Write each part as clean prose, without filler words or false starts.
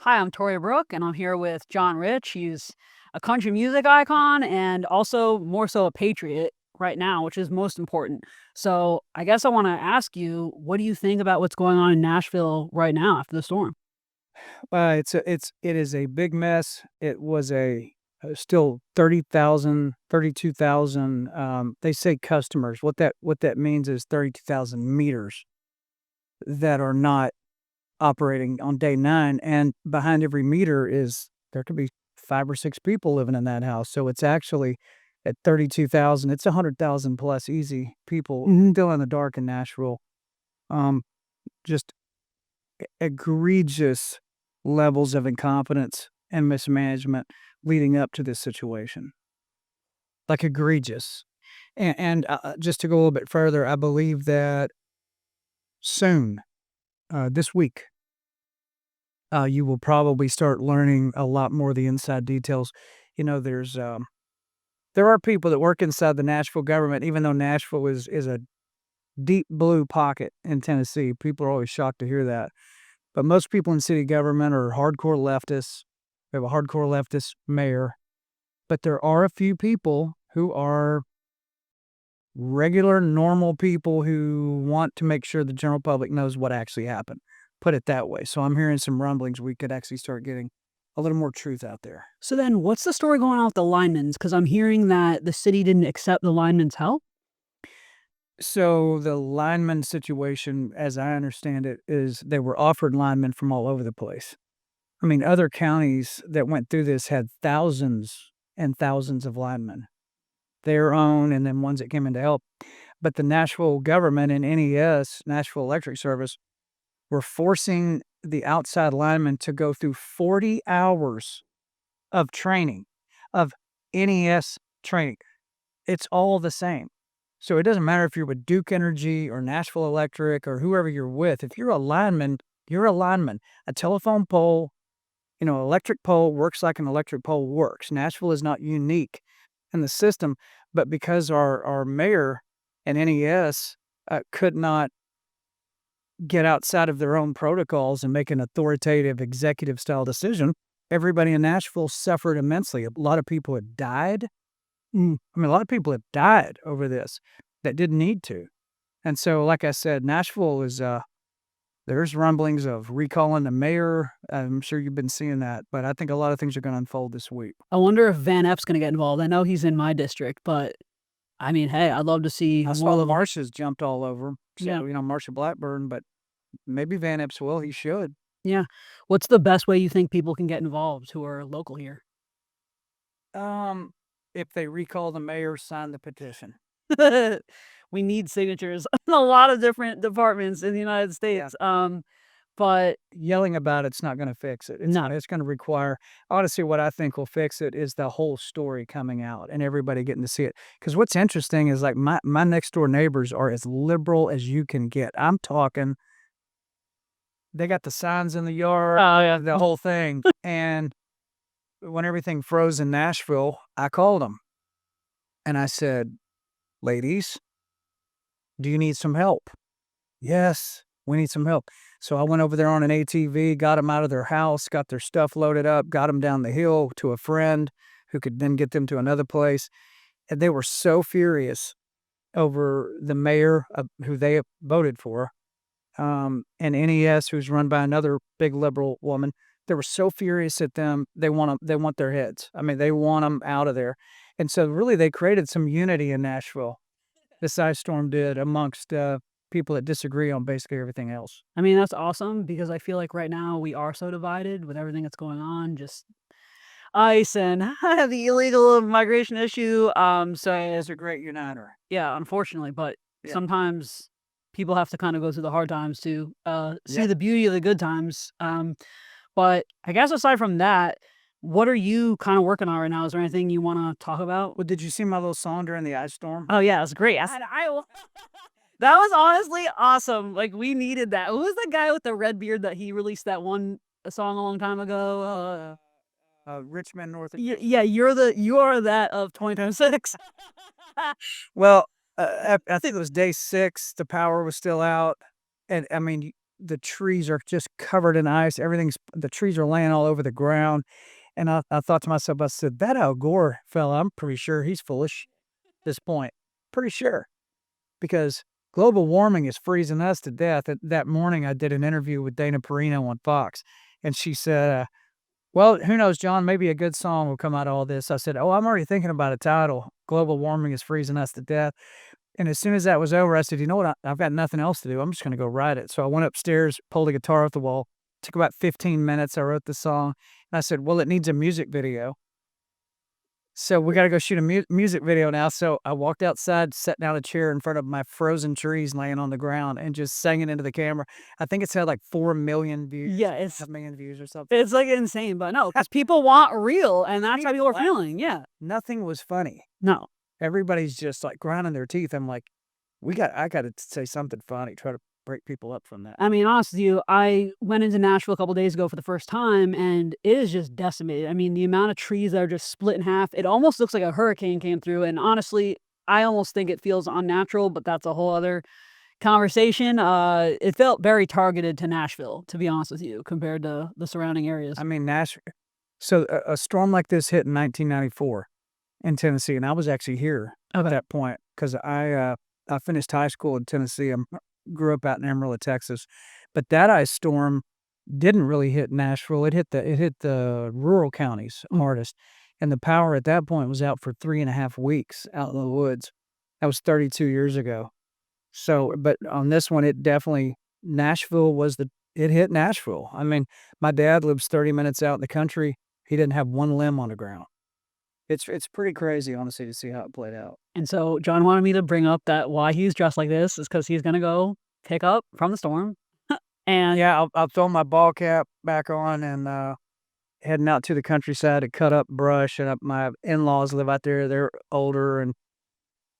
Hi, I'm Toria Brooke, and I'm here with John Rich. He's a country music icon and also more so a patriot right now, which is most important. So I guess I want to ask you, what do you think about what's going on in Nashville right now after the storm? It is a big mess. It was still 30,000, 32,000. They say customers. What that means is 32,000 meters that are not operating on day 9, and behind every meter is there could be 5 or 6 people living in that house. So it's actually at 32,000, it's 100,000 plus easy people still in the dark in Nashville. Um, just egregious levels of incompetence and mismanagement leading up to this situation, like egregious. And just to go a little bit further, I believe that soon, this week, you will probably start learning a lot more of the inside details. You know, there are people that work inside the Nashville government, even though Nashville is a deep blue pocket in Tennessee. People are always shocked to hear that. But most people in city government are hardcore leftists. We have a hardcore leftist mayor, but there are a few people who are regular, normal people who want to make sure the general public knows what actually happened. Put it that way. So I'm hearing some rumblings we could actually start getting a little more truth out there. So then, what's the story going on with the linemen's? Because I'm hearing that the city didn't accept the linemen's help. So the lineman situation, as I understand it, is they were offered linemen from all over the place. I mean, other counties that went through this had thousands and thousands of linemen, their own, and then ones that came in to help. But the Nashville government and NES, Nashville Electric Service, were forcing the outside linemen to go through 40 hours of training, of NES training. It's all the same. So it doesn't matter if you're with Duke Energy or Nashville Electric or whoever you're with. If you're a lineman, you're a lineman. A telephone pole, electric pole works like an electric pole works. Nashville is not unique in the system, but because our mayor and NES could not get outside of their own protocols and make an authoritative executive style decision, everybody in Nashville suffered immensely. A lot of people had died. I mean, a lot of people have died over this that didn't need to. And so, like I said, Nashville is there's rumblings of recalling the mayor. I'm sure you've been seeing that, but I think a lot of things are going to unfold this week. I wonder if Van Epps going to get involved. I know he's in my district, but I mean, hey, I'd love to see I more saw the of. Marshes jumped all over him. Yeah. So, Marsha Blackburn, but maybe Van Epps will. He should. Yeah. What's the best way you think people can get involved who are local here? Um, if they recall the mayor, sign the petition. We need signatures in a lot of different departments in the United Yeah. States. But Yelling about it's not gonna fix it. no. It's gonna require honestly, what I think will fix it is the whole story coming out and everybody getting to see it. Because what's interesting is, like, my next door neighbors are as liberal as you can get. I'm talking they got the signs in the yard, Oh, yeah. the whole thing, and when everything froze in Nashville, I called them and I said, "Ladies, do you need some help?" "Yes, we need some help." So I went over there on an ATV, got them out of their house, got their stuff loaded up, got them down the hill to a friend who could then get them to another place. And they were so furious over the mayor who they voted for, and NES, who's run by another big liberal woman. They were so furious at them. They want 'em, they want their heads. I mean, they want them out of there. And so really they created some unity in Nashville. This ice storm did amongst people that disagree on basically everything else. I mean, that's awesome because I feel like right now we are so divided with everything that's going on, just ICE and the illegal migration issue. So It's a great uniter. yeah, unfortunately, but Yeah. sometimes people have to kind of go through the hard times to see Yep. the beauty of the good times. But I guess aside from that, what are you kind of working on right now? Is there anything you want to talk about? Well, did you see my little song during the ice storm? Oh yeah, it's great. That was honestly awesome. Like we needed that. Who was the guy with the red beard that he released that one song a long time ago? Richmond, North. Yeah, you are that of 2026. Well, I think it was day 6. The power was still out, and I mean, the trees are just covered in ice. The trees are laying all over the ground. And I thought to myself, I said, that Al Gore fella, I'm pretty sure he's foolish at this point. Pretty sure. Because global warming is freezing us to death. That morning, I did an interview with Dana Perino on Fox, and she said, well, who knows, John, maybe a good song will come out of all this. I said, oh, I'm already thinking about a title. Global warming is freezing us to death. And as soon as that was over, I said, you know what? I've got nothing else to do. I'm just going to go write it. So I went upstairs, pulled a guitar off the wall. Took about 15 minutes. I wrote the song. And I said, well, it needs a music video. So we got to go shoot a music video now. So I walked outside, sat down a chair in front of my frozen trees laying on the ground and just sang it into the camera. I think it's had like 4 million views. Yeah, it's 5 million views or something. it's like insane, but no, because people want real, and that's how people are feeling. Yeah. Nothing was funny. No. Everybody's just like grinding their teeth. I'm like, I got to say something funny, try to break people up from that. I mean, honest with you, I went into Nashville a couple days ago for the first time, and it is just decimated. I mean, the amount of trees that are just split in half, it almost looks like a hurricane came through. And honestly, I almost think it feels unnatural, but that's a whole other conversation. It felt very targeted to Nashville, to be honest with you, compared to the surrounding areas. I mean, Nashville. So a storm like this hit in 1994 in Tennessee, and I was actually here at that point because I finished high school in Tennessee. Grew up out in Amarillo, Texas, but that ice storm didn't really hit Nashville. It hit the rural counties hardest, and the power at that point was out for 3.5 weeks out in the woods. That was 32 years ago. So, but on this one, it hit Nashville. I mean, my dad lives 30 minutes out in the country. He didn't have one limb on the ground. It's pretty crazy, honestly, to see how it played out. And so John wanted me to bring up that why he's dressed like this is because he's gonna go pick up from the storm. And Yeah, I'll throw my ball cap back on and heading out to the countryside to cut up brush. And my in-laws live out there. They're older, and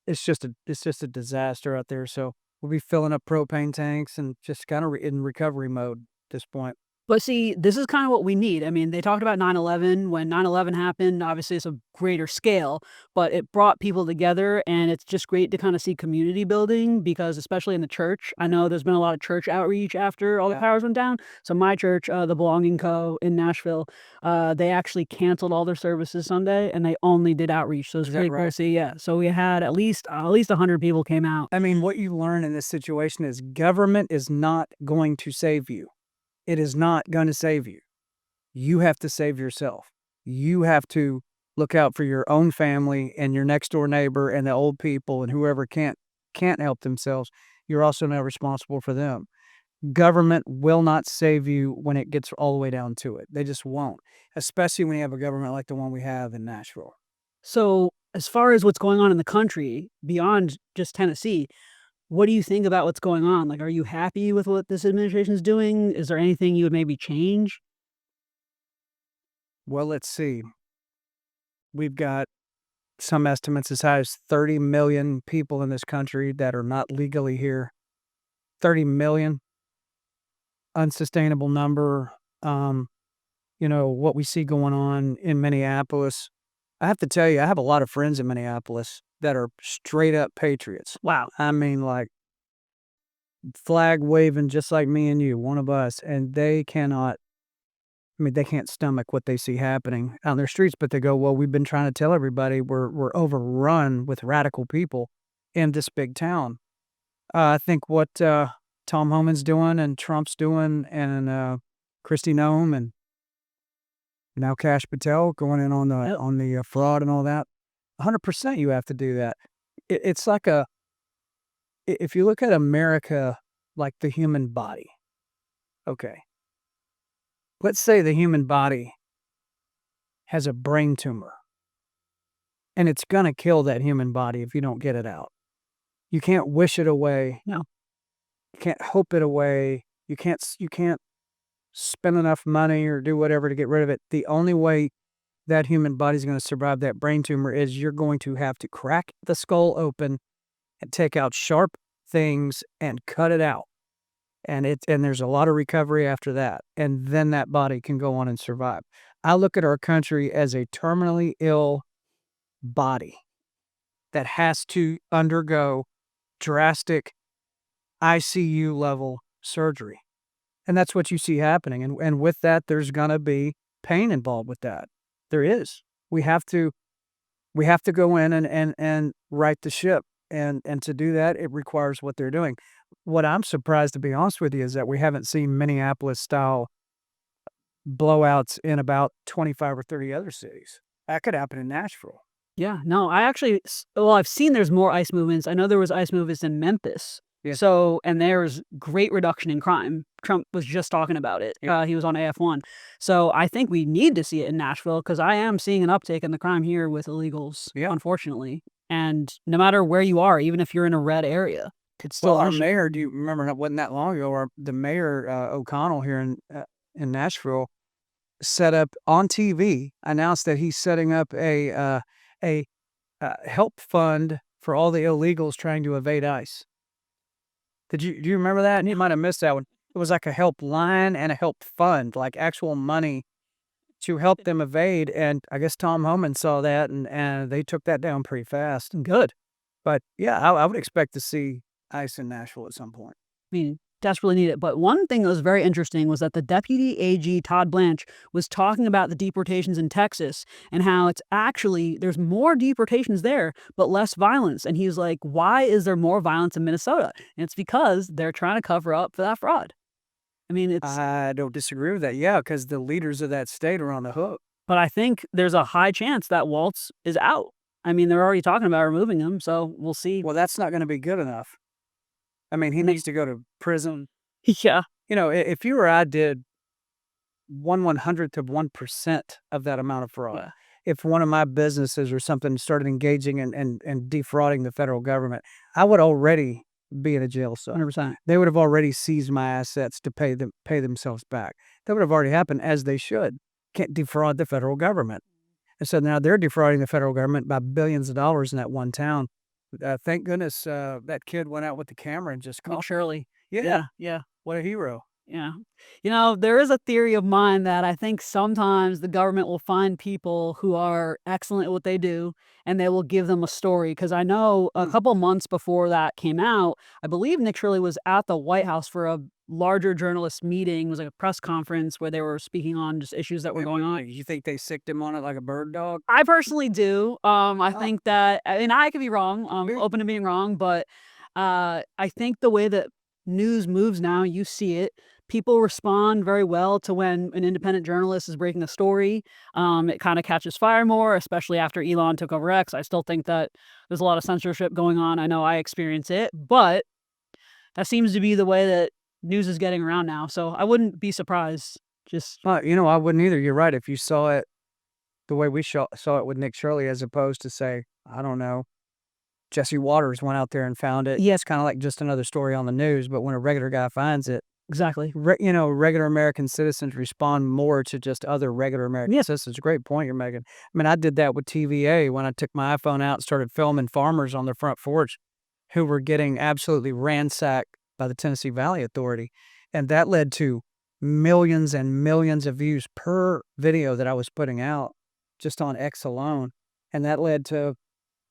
it's just a disaster out there. So we'll be filling up propane tanks and just kind of in recovery mode at this point. But see, this is kind of what we need. I mean, they talked about 9/11. When 9/11 happened, obviously it's a greater scale, but it brought people together, and it's just great to kind of see community building because especially in the church, I know there's been a lot of church outreach after all the powers went down. So my church, the Belonging Co. in Nashville, they actually canceled all their services Sunday, and they only did outreach. So it's pretty cool to see. Yeah. So we had at least 100 people came out. I mean, what you learn in this situation is government is not going to save you. It is not going to save you. You have to save yourself. You have to look out for your own family and your next door neighbor and the old people and whoever can't help themselves. You're also now responsible for them. Government will not save you when it gets all the way down to it. They just won't, especially when you have a government like the one we have in Nashville. So as far as what's going on in the country beyond just Tennessee, what do you think about what's going on? Like, are you happy with what this administration is doing? Is there anything you would maybe change? Well, let's see. We've got some estimates as high as 30 million people in this country that are not legally here. 30 million. Unsustainable number. What we see going on in Minneapolis. I have to tell you, I have a lot of friends in Minneapolis that are straight up patriots. Wow. I mean, like flag waving just like me and you, one of us, and they can't stomach what they see happening on their streets, but they go, well, we've been trying to tell everybody we're overrun with radical people in this big town. I think what Tom Homan's doing and Trump's doing and Kristi Noem and now Kash Patel going in on the fraud and all that, 100% you have to do that. It's like if you look at America like the human body, okay, let's say the human body has a brain tumor and it's going to kill that human body if you don't get it out. You can't wish it away. No. You can't hope it away. You can't spend enough money or do whatever to get rid of it. The only way that human body is going to survive that brain tumor is you're going to have to crack the skull open and take out sharp things and cut it out. And there's a lot of recovery after that. And then that body can go on and survive. I look at our country as a terminally ill body that has to undergo drastic ICU level surgery. And that's what you see happening. And with that, there's going to be pain involved with that. There is. We have to go in and right the ship. And to do that, it requires what they're doing. What I'm surprised, to be honest with you, is that we haven't seen Minneapolis style blowouts in about 25 or 30 other cities. That could happen in Nashville. Yeah, no, I actually well, I've seen there's more ICE movements. I know there was ICE movements in Memphis. Yeah. So and there's great reduction in crime. Trump was just talking about it. Yeah. He was on AF1. So I think we need to see it in Nashville because I am seeing an uptick in the crime here with illegals, Yeah. unfortunately. And no matter where you are, even if you're in a red area, it's still Well, our mayor, do you remember, it wasn't that long ago, the mayor, O'Connell here in Nashville, set up on TV, announced that he's setting up a help fund for all the illegals trying to evade ICE. Do you remember that? And you might have missed that one. It was like a help line and a help fund, like actual money to help them evade. And I guess Tom Homan saw that, and they took that down pretty fast and good. But yeah, I would expect to see ICE in Nashville at some point. I mean, desperately need it. But one thing that was very interesting was that the deputy AG, Todd Blanche, was talking about the deportations in Texas and how it's actually, there's more deportations there, but less violence. And he's like, why is there more violence in Minnesota? And it's because they're trying to cover up for that fraud. I mean, I don't disagree with that. Yeah, because the leaders of that state are on the hook. But I think there's a high chance that Waltz is out. I mean, they're already talking about removing him, so we'll see. Well, that's not going to be good enough. I mean, he needs to go to prison. Yeah. You know, if you or I did 1/100th of 1% of that amount of fraud, Yeah. if one of my businesses or something started engaging and defrauding the federal government, I would already be in a jail cell. 100%. They would have already seized my assets to pay themselves back. That would have already happened, as they should. Can't defraud the federal government. And so now they're defrauding the federal government by billions of dollars in that one town. Thank goodness that kid went out with the camera and just Oh, caught. Shirley. Yeah, Yeah. what a hero. Yeah. You know, there is a theory of mine that I think sometimes the government will find people who are excellent at what they do and they will give them a story. Because I know a couple months before that came out, I believe Nick Shirley was at the White House for a larger journalist meeting. It was like a press conference where they were speaking on just issues that were going on. You think they sicked him on it like a bird dog? I personally do. I think that, and I could be wrong. I'm open to being wrong, but I think the way that news moves now, you see it. People respond very well to when an independent journalist is breaking a story. It kind of catches fire more, especially after Elon took over X. I still think that there's a lot of censorship going on. I know I experience it, but that seems to be the way that news is getting around now. So I wouldn't be surprised. Just You know, I wouldn't either. You're right. If you saw it the way we saw it with Nick Shirley, as opposed to, say, I don't know, Jesse Waters went out there and found it. Yeah, it's kind of like just another story on the news, but when a regular guy finds it, exactly. you know, regular American citizens respond more to just other regular American citizens. Great point you're making. I mean, I did that with TVA when I took my iPhone out and started filming farmers on their front porch who were getting absolutely ransacked by the Tennessee Valley Authority. And that led to millions and millions of views per video that I was putting out just on X alone. And that led to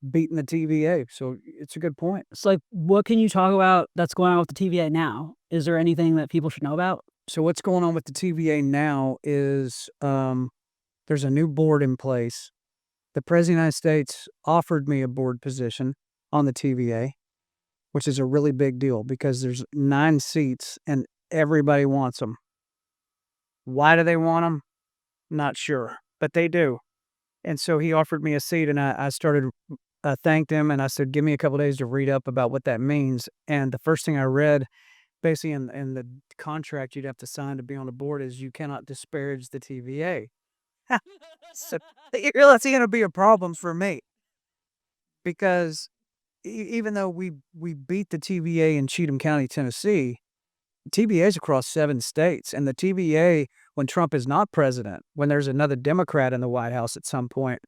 beating the TVA. So it's a good point. It's like, what can you talk about that's going on with the TVA now? Is there anything that people should know about? So what's going on with the TVA now is there's a new board in place. The President of the United States offered me a board position on the TVA, which is a really big deal because there's 9 seats and everybody wants them. Why do they want them? Not sure, but they do. And so he offered me a seat, and I thanked him, and I said, give me a couple days to read up about what that means. And the first thing I read, basically in the contract you'd have to sign to be on the board, is you cannot disparage the TVA. So you realize it's going to be a problem for me because even though we beat the TVA in Cheatham County, Tennessee, TVA is across 7 states, and the TVA, when Trump is not president, when there's another Democrat in the White House at some point,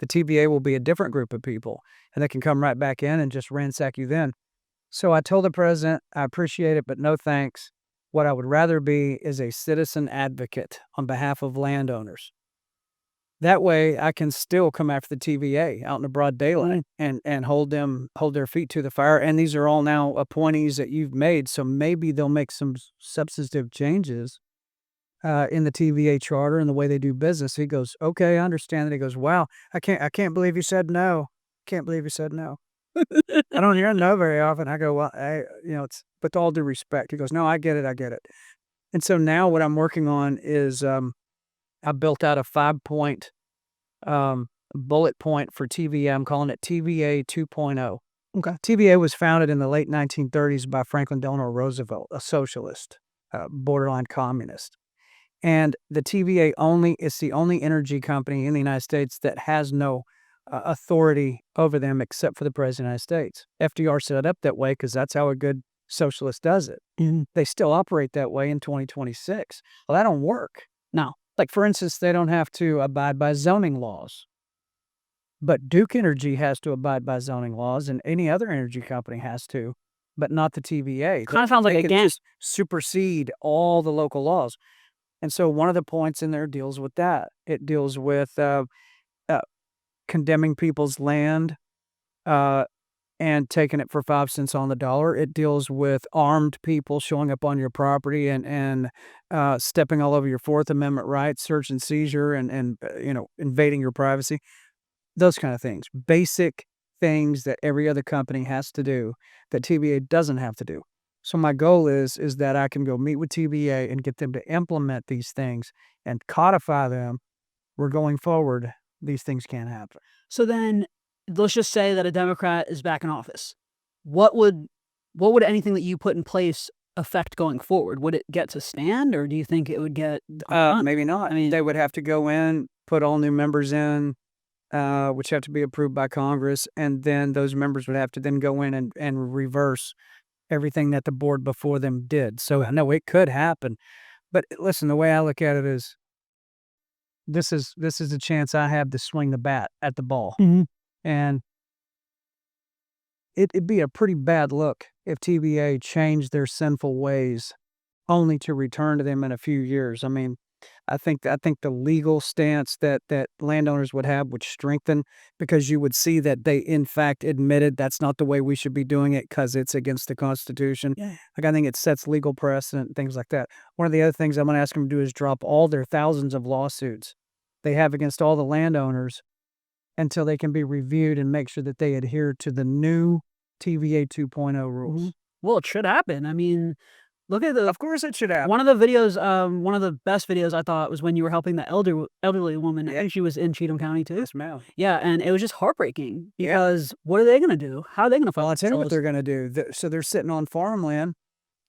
the TVA will be a different group of people, and they can come right back in and just ransack you then. So I told the president, I appreciate it, but no thanks. What I would rather be is a citizen advocate on behalf of landowners. That way, I can still come after the TVA out in the broad daylight and hold their feet to the fire. And these are all now appointees that you've made, so maybe they'll make some substantive changes in the TVA charter and the way they do business. He goes, "Okay, I understand that." He goes, "Wow, I can't believe you said no. Can't believe you said no." I don't hear no very often. I go, "Well, it's with all due respect." He goes, "No, I get it, I get it." And so now what I'm working on is I built out a 5-point bullet point for TVA. I'm calling it TVA 2.0. Okay. TVA was founded in the late 1930s by Franklin Delano Roosevelt, a socialist, borderline communist. And the TVA is the only energy company in the United States that has no authority over them except for the President of the United States. FDR set it up that way because that's how a good socialist does it. They still operate that way in 2026. Well, that don't work. No. Like, for instance, they don't have to abide by zoning laws. But Duke Energy has to abide by zoning laws, and any other energy company has to, but not the TVA. Kind of sounds like They a can gang. just supersede all the local laws. And so one of the points in there deals with that. It deals with condemning people's land and taking it for 5 cents on the dollar. It deals with armed people showing up on your property and stepping all over your Fourth Amendment rights, search and seizure, and invading your privacy. Those kind of things. Basic things that every other company has to do that TVA doesn't have to do. So my goal is that I can go meet with TVA and get them to implement these things and codify them, where going forward, these things can't happen. So then, let's just say that a Democrat is back in office. What would anything that you put in place affect going forward? Would it get to stand, or do you think it would get undone? Maybe not. I mean, They would have to go in, put all new members in, which have to be approved by Congress, and then those members would have to then go in and reverse everything that the board before them did. So I know it could happen. But listen, the way I look at it is this is a chance I have to swing the bat at the ball. And it'd be a pretty bad look if TVA changed their sinful ways only to return to them in a few years. I mean, I think the legal stance that landowners would have would strengthen, because you would see that they in fact admitted that's not the way we should be doing it because it's against the Constitution. Yeah. Like, I think it sets legal precedent and things like that. One of the other things I'm going to ask them to do is drop all their thousands of lawsuits they have against all the landowners until they can be reviewed and make sure that they adhere to the new TVA 2.0 rules. Well, it should happen. I mean, look at Of course it should happen. one of the videos. One of the best videos I thought was when you were helping the elderly woman. Yeah. And she was in Cheatham County too. Yes, ma'am. Yeah, and it was just heartbreaking Yeah. because what are they going to do? How are they going to fight? Well, I'll tell you what themselves? they're going to do. So they're sitting on farmland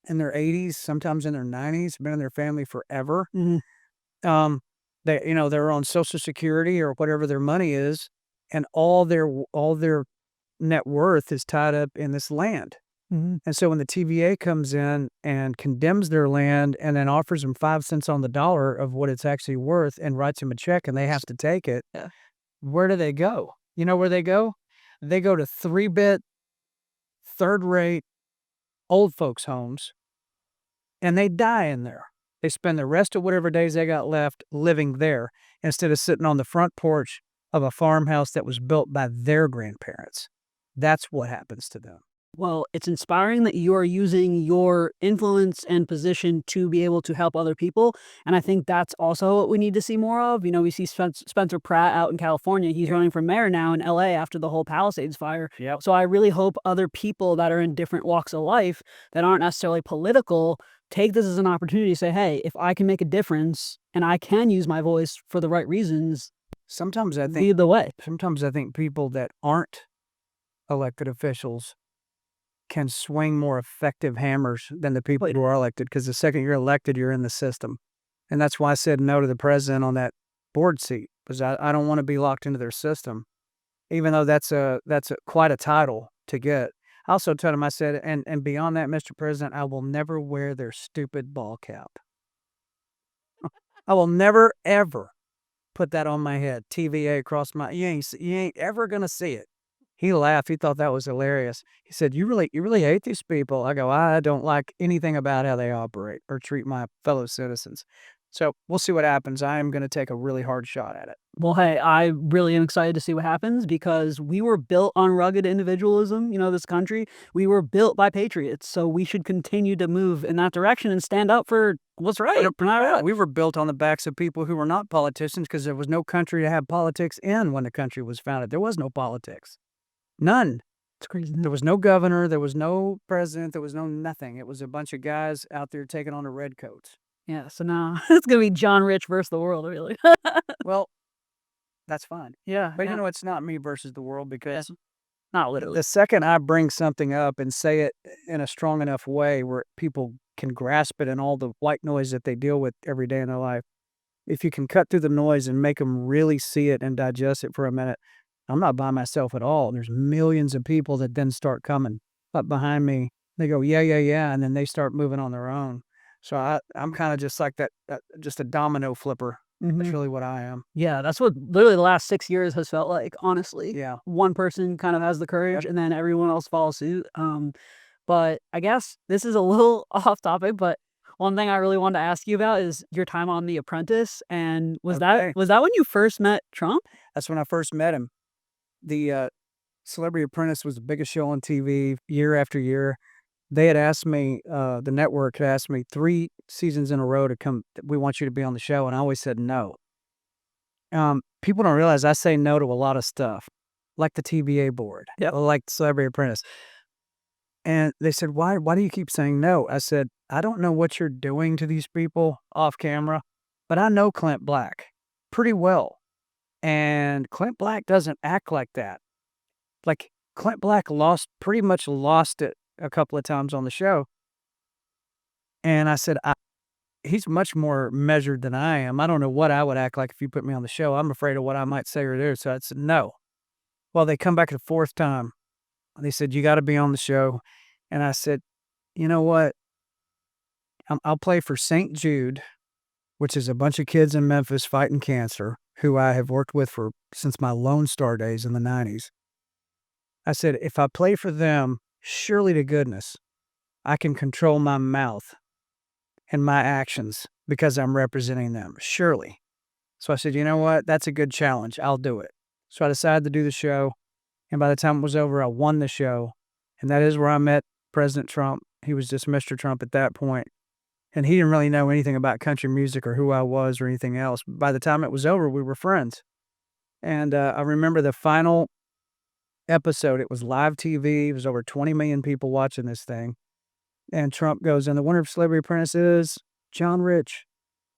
in their 80s, sometimes in their 90s, been in their family forever. They're on Social Security or whatever their money is, and all their net worth is tied up in this land. And so when the TVA comes in and condemns their land and then offers them 5 cents on the dollar of what it's actually worth and writes them a check and they have to take it, Yeah. where do they go? You know where they go? They go to 3-bit, third-rate old folks' homes, and they die in there. They spend the rest of whatever days they got left living there instead of sitting on the front porch of a farmhouse that was built by their grandparents. That's what happens to them. Well, it's inspiring that you are using your influence and position to be able to help other people. And I think that's also what we need to see more of. You know, we see Spencer Pratt out in California. He's running for mayor now in LA after the whole Palisades fire. Yep. So I really hope other people that are in different walks of life that aren't necessarily political take this as an opportunity to say, hey, if I can make a difference and I can use my voice for the right reasons, Sometimes I think lead the way. people that aren't elected officials can swing more effective hammers than the people who are elected, because the second you're elected, you're in the system. And that's why I said no to the president on that board seat, because I don't want to be locked into their system, even though that's quite a title to get. I also told him, I said, and beyond that, Mr. President, I will never wear their stupid ball cap. I will never, ever put that on my head, TVA across my, you ain't ever going to see it. He laughed. He thought that was hilarious. He said, you really hate these people? I go, I don't like anything about how they operate or treat my fellow citizens. So we'll see what happens. I am going to take a really hard shot at it. Well, hey, I really am excited to see what happens because we were built on rugged individualism, this country. We were built by patriots, so we should continue to move in that direction and stand up for what's right. We were built on the backs of people who were not politicians because there was no country to have politics in when the country was founded. There was no politics. None. It's crazy. There was no governor. There was no president. There was no nothing. It was a bunch of guys out there taking on the red coats. Yeah, so now it's gonna be John Rich versus the world, really. Well, that's fine. Yeah, But yeah. it's not me versus the world because Not literally. the second I bring something up and say it in a strong enough way where people can grasp it and all the white noise that they deal with every day in their life, if you can cut through the noise and make them really see it and digest it for a minute, I'm not by myself at all. There's millions of people that then start coming up behind me. They go, yeah, yeah, yeah, and then they start moving on their own. So I'm kind of just like that, just a domino flipper. That's really what I am. Yeah, that's what literally the last 6 years has felt like, honestly. Yeah. One person kind of has the courage and then everyone else follows suit. But I guess this is a little off topic, but one thing I really wanted to ask you about is your time on The Apprentice. And was Okay. that when you first met Trump? That's when I first met him. The Celebrity Apprentice was the biggest show on TV year after year. They had asked me, the network had asked me 3 seasons in a row to come, we want you to be on the show, and I always said no. People don't realize I say no to a lot of stuff, like the TVA board, like Celebrity Apprentice. And they said, why do you keep saying no? I said, I don't know what you're doing to these people off camera, but I know Clint Black pretty well. And Clint Black doesn't act like that. Like, Clint Black pretty much lost it a couple of times on the show. And I said, he's much more measured than I am. I don't know what I would act like if you put me on the show. I'm afraid of what I might say or do. So I said, no. Well, they come back the 4th time. They said, you got to be on the show. And I said, you know what? I'll play for St. Jude, which is a bunch of kids in Memphis fighting cancer, who I have worked with since my Lone Star days in the 90s. I said, if I play for them, surely to goodness, I can control my mouth and my actions because I'm representing them. Surely. So I said, you know what? That's a good challenge. I'll do it. So I decided to do the show. And by the time it was over, I won the show. And that is where I met President Trump. He was just Mr. Trump at that point. And he didn't really know anything about country music or who I was or anything else. By the time it was over, we were friends. And I remember the final episode. It was live TV. It was over 20 million people watching this thing. And Trump goes, and the winner of Celebrity Apprentice is John Rich.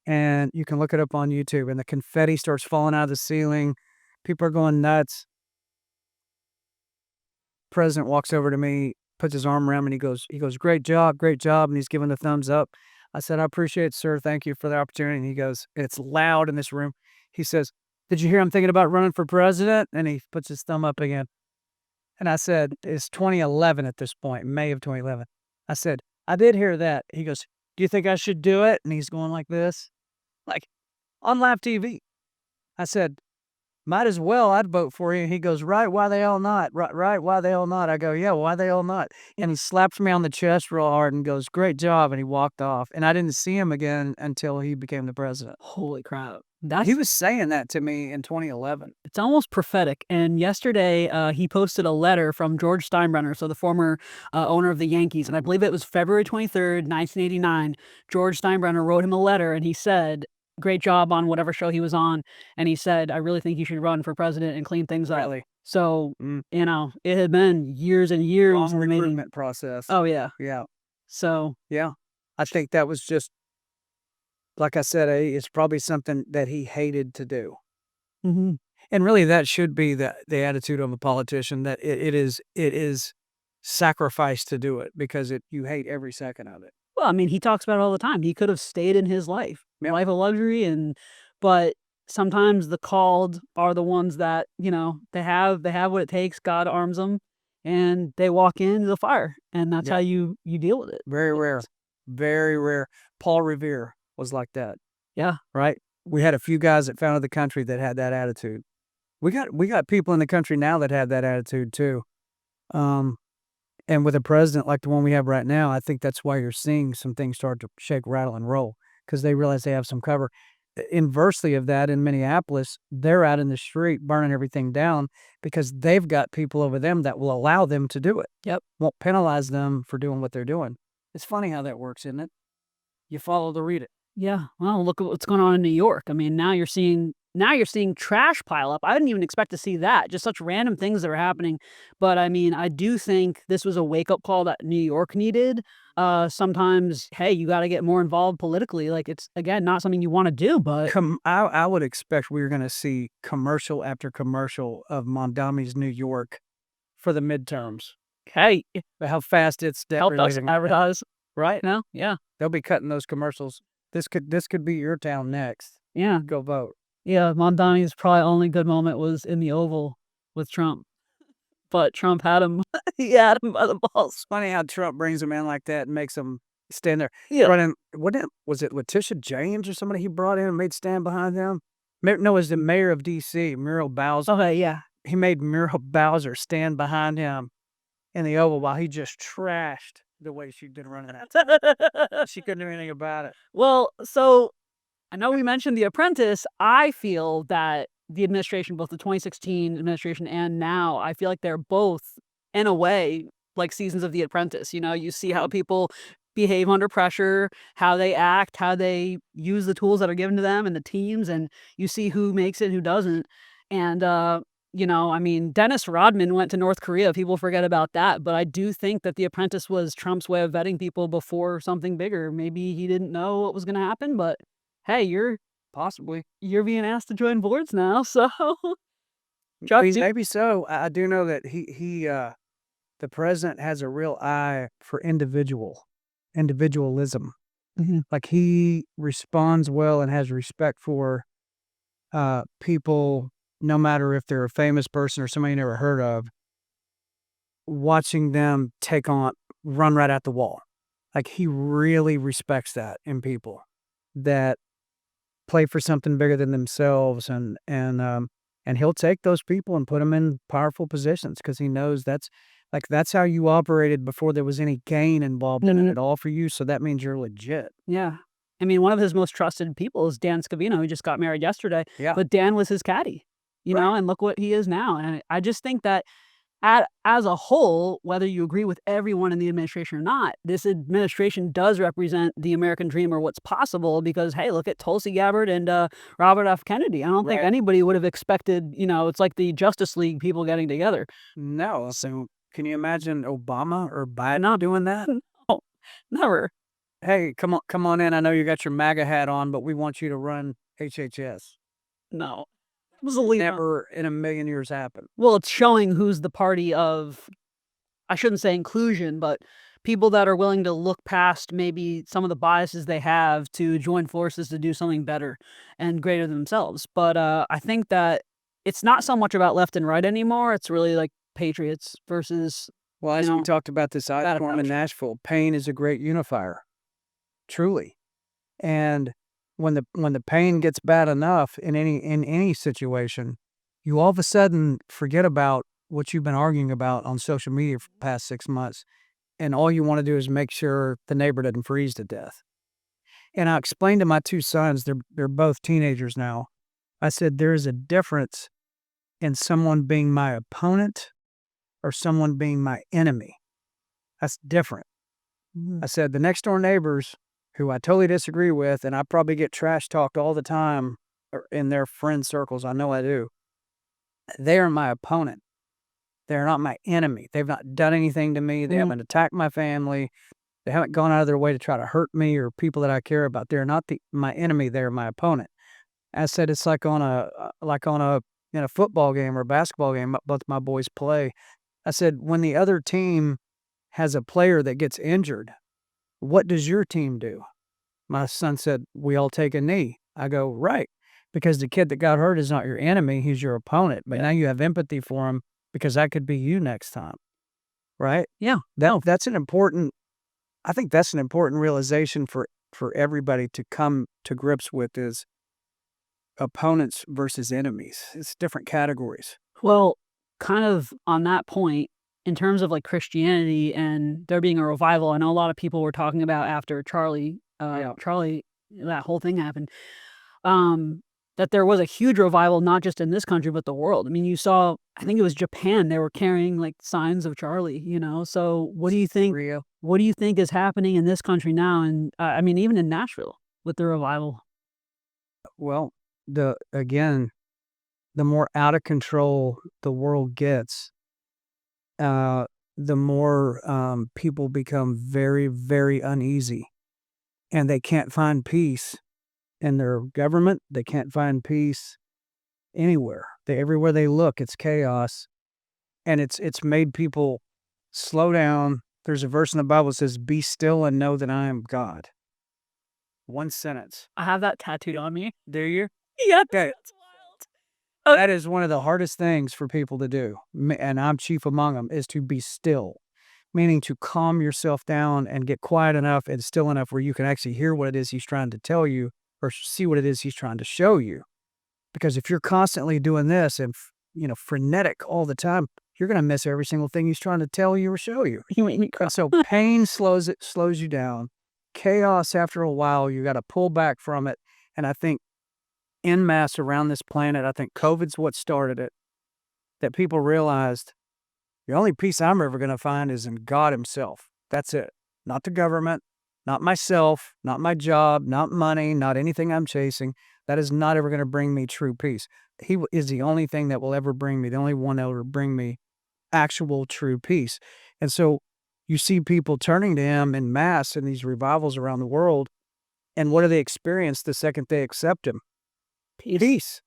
And you can look it up on YouTube. And the confetti starts falling out of the ceiling. People are going nuts. President walks over to me, puts his arm around me, and he goes, great job. And he's giving the thumbs up. I said, I appreciate it, sir. Thank you for the opportunity. And he goes, it's loud in this room. He says, did you hear I'm thinking about running for president? And he puts his thumb up again. And I said, it's 2011 at this point, May of 2011. I said, I did hear that. He goes, do you think I should do it? And he's going like this, like on live TV. I said, might as well, I'd vote for you. And he goes, right, why they all not? Right, why they all not? I go, yeah, why they all not? And he slaps me on the chest real hard and goes, great job. And he walked off. And I didn't see him again until he became the president. Holy crap. He was saying that to me in 2011. It's almost prophetic. And yesterday, he posted a letter from George Steinbrenner, so the former owner of the Yankees. And I believe it was February 23rd, 1989. George Steinbrenner wrote him a letter and he said, great job on whatever show he was on. And he said, I really think you should run for president and clean things up. Really? So, it had been years and years. Long recruitment process. Oh, yeah. Yeah. So. Yeah. I think that was just, like I said, it's probably something that he hated to do. Mm-hmm. And really that should be the attitude of a politician, that it is sacrifice to do it because you hate every second of it. Well, I mean, he talks about it all the time. He could have stayed in his life, life of luxury, but sometimes the called are the ones that, they have what it takes. God arms them, and they walk into the fire, and that's how you deal with it. Very rare, very rare. Paul Revere was like that. Yeah. Right. We had a few guys that founded the country that had that attitude. We got people in the country now that have that attitude too. And with a president like the one we have right now, I think that's why you're seeing some things start to shake, rattle, and roll. because they realize they have some cover. Inversely of that, in Minneapolis, they're out in the street burning everything down because they've got people over them that will allow them to do it. Yep. Won't penalize them for doing what they're doing. It's funny how that works, isn't it? You follow to read it. Yeah. Well, look at what's going on in New York. I mean, now you're seeing trash pile up. I didn't even expect to see that. Just such random things that are happening. But I mean, I do think this was a wake-up call that New York needed. Sometimes, hey, you got to get more involved politically. Like, it's, again, not something you want to do, but I would expect we're going to see commercial after commercial of Mondami's New York for the midterms. hey, How fast it's help us deregulating. advertise Right? now. Yeah. They'll be cutting those commercials. This could be your town next. Yeah. Go vote. Yeah. Mondani's probably only good moment was in the Oval with Trump. But Trump had him. He had him by the balls. It's funny how Trump brings them in like that and makes them stand there. Yeah. Running, was it Letitia James or somebody he brought in and made stand behind him? No, it was the mayor of D.C., Muriel Bowser. Okay. Yeah. He made Muriel Bowser stand behind him in the Oval while he just trashed the way she'd been running it. She couldn't do anything about it. Well, so I know we mentioned The Apprentice. I feel that the administration, both the 2016 administration and now, I feel like they're both, in a way, like seasons of The Apprentice. You know, you see how people behave under pressure, how they act, how they use the tools that are given to them and the teams, and you see who makes it, who doesn't. And, you know, I mean, Dennis Rodman went to North Korea. People forget about that. But I do think that The Apprentice was Trump's way of vetting people before something bigger. Maybe he didn't know what was going to happen, but hey, you're being asked to join boards now, so Chuck, Maybe so. I do know that the president has a real eye for individualism. Mhm. Like he responds well and has respect for people, no matter if they're a famous person or somebody you never heard of, watching them run right at the wall. Like he really respects that in people that play for something bigger than themselves, and he'll take those people and put them in powerful positions because he knows that's how you operated before there was any gain involved in it at all for you. So that means you're legit. Yeah. I mean, one of his most trusted people is Dan Scavino, who just got married yesterday. Yeah. But Dan was his caddy, you know, and look what he is now. And I just think that as a whole, whether you agree with everyone in the administration or not, this administration does represent the American dream or what's possible because, hey, look at Tulsi Gabbard and Robert F. Kennedy. I don't think anybody would have expected, you know, it's like the Justice League people getting together. No. So can you imagine Obama or Biden doing that? No, never. Hey, come on in. I know you got your MAGA hat on, but we want you to run HHS. No. Absolutely never in a million years happen. Well, it's showing who's the party of, I shouldn't say inclusion, but people that are willing to look past maybe some of the biases they have to join forces to do something better and greater than themselves. But I think that it's not so much about left and right anymore. It's really like patriots versus. Well, as we talked about this ice storm in Nashville, pain is a great unifier, truly. And when the pain gets bad enough in any situation, you all of a sudden forget about what you've been arguing about on social media for the past 6 months, and all you want to do is make sure the neighbor doesn't freeze to death. And I explained to my two sons, they're both teenagers now. I said there is a difference in someone being my opponent or someone being my enemy. That's different. I said the next door neighbors, who I totally disagree with, and I probably get trash talked all the time in their friend circles. I know I do. They are my opponent. They're not my enemy. They've not done anything to me. They haven't attacked my family. They haven't gone out of their way to try to hurt me or people that I care about. They're not my enemy. They're my opponent. I said it's like in a football game or a basketball game. Both my boys play. I said when the other team has a player that gets injured, what does your team do? My son said, we all take a knee. I go, right. Because the kid that got hurt is not your enemy. He's your opponent. But now you have empathy for him because that could be you next time. Right? Yeah. That's an important realization for everybody to come to grips with is opponents versus enemies. It's different categories. Well, kind of on that point, in terms of like Christianity and there being a revival, I know a lot of people were talking about after Charlie that whole thing happened, that there was a huge revival, not just in this country, but the world. I mean, you saw, I think it was Japan, they were carrying, like, signs of Charlie, you know? So Real. what do you think is happening in this country now? And, I mean, even in Nashville with the revival? Well, again, the more out of control the world gets, uh, the more people become very, very uneasy, and they can't find peace in their government. They can't find peace anywhere. Everywhere they look, it's chaos, and it's made people slow down. There's a verse in the Bible that says, "Be still and know that I am God." One sentence. I have that tattooed on me. Do you? Yeah, Okay. that's wild. That is one of the hardest things for people to do, and I'm chief among them, is to be still, meaning to calm yourself down and get quiet enough and still enough where you can actually hear what it is he's trying to tell you or see what it is he's trying to show you. Because if you're constantly doing this and, frenetic all the time, you're going to miss every single thing he's trying to tell you or show you. You make me cry. And so pain slows you down. Chaos, after a while, you got to pull back from it. And I think en masse around this planet, I think COVID's what started it, that people realized the only peace I'm ever going to find is in God himself. That's it. Not the government, not myself, not my job, not money, not anything I'm chasing. That is not ever going to bring me true peace. He is the only thing that will ever bring me, the only one that will bring me actual true peace. And so you see people turning to him en masse in these revivals around the world. And what do they experience the second they accept him? Peace.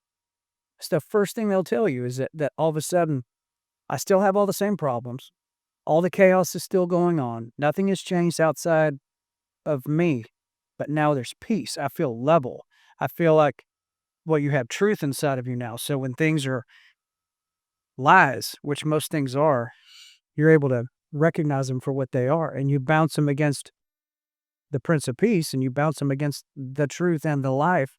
It's the first thing they'll tell you, is that all of a sudden, I still have all the same problems. All the chaos is still going on. Nothing has changed outside of me, but now there's peace. I feel level. I feel like, well, you have truth inside of you now. So when things are lies, which most things are, you're able to recognize them for what they are, and you bounce them against the Prince of Peace, and you bounce them against the truth and the life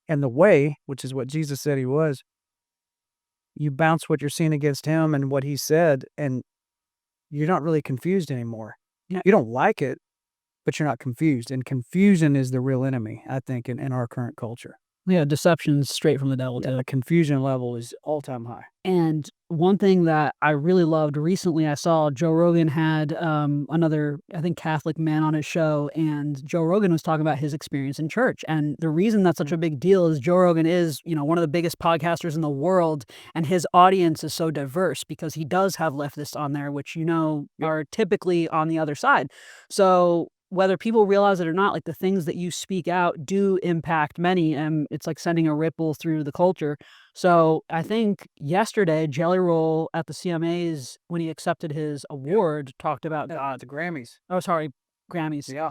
and the way, which is what Jesus said he was. You bounce what you're seeing against him and what he said, and you're not really confused anymore. Yeah. You don't like it, but you're not confused. And confusion is the real enemy, I think, in our current culture. Yeah, deception's straight from the devil, Yeah, too. the confusion level is all-time high. And one thing that I really loved recently, I saw Joe Rogan had another, I think, Catholic man on his show, and Joe Rogan was talking about his experience in church. And the reason that's such a big deal is Joe Rogan is, one of the biggest podcasters in the world, and his audience is so diverse because he does have leftists on there, which, Yep. are typically on the other side. So whether people realize it or not, like, the things that you speak out do impact many, and it's like sending a ripple through the culture. So I think yesterday, Jelly Roll at the CMAs, when he accepted his award, talked about God. The Grammys. Oh, sorry, Grammys. Yeah.